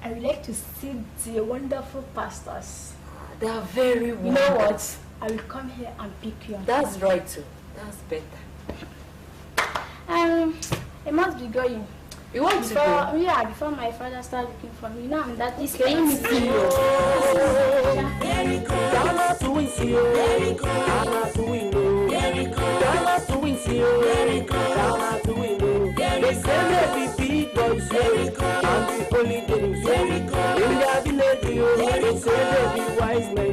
I would like to see the wonderful pastors. They are very wonderful. You know what? I will come here and pick you up. That's right too. That's better. I must be going. You want to go? Yeah, before my father starts looking for me. Now I'm that is Ghana to win, Ghana to win, Ghana to win, Ghana to win. They say they be big boys, and the only games. In their village, they say they be wise men.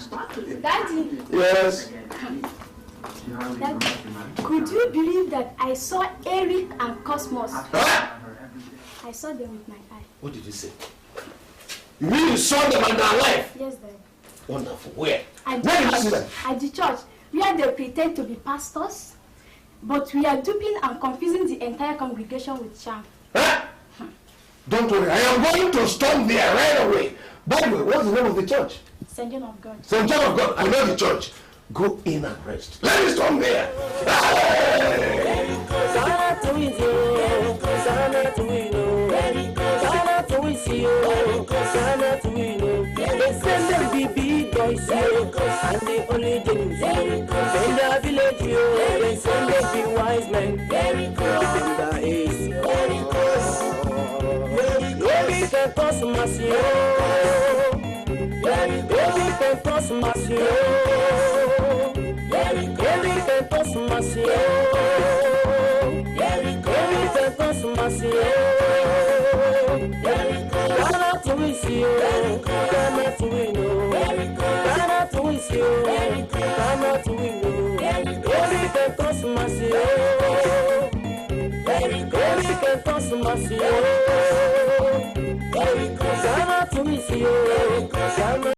Daddy. Yes. Daddy, could you believe that I saw Eric and Cosmos? Huh? I saw them with my eye. What did you say? You mean you saw them and they're alive? Yes, Daddy. Wonderful. Where? At Where did you the see church. them? At the church, where they pretend to be pastors, but we are duping and confusing the entire congregation with charm. Huh? Don't worry, I am going to storm there right away. By the way, what's the name of the church? St. John of God. St. John of God. I know the church. Go in and rest. Let me storm there. And the only James, in the village, they send the wise men. The is baby can cause mercy. Baby can cause mercy. Baby can cause mercy. Baby can cause mercy. Ghana to win you, Ghana to win you, Ghana to win you, Ghana to win you. Baby can cause mercy. Baby can cause mercy. Ghana to win you, Ghana.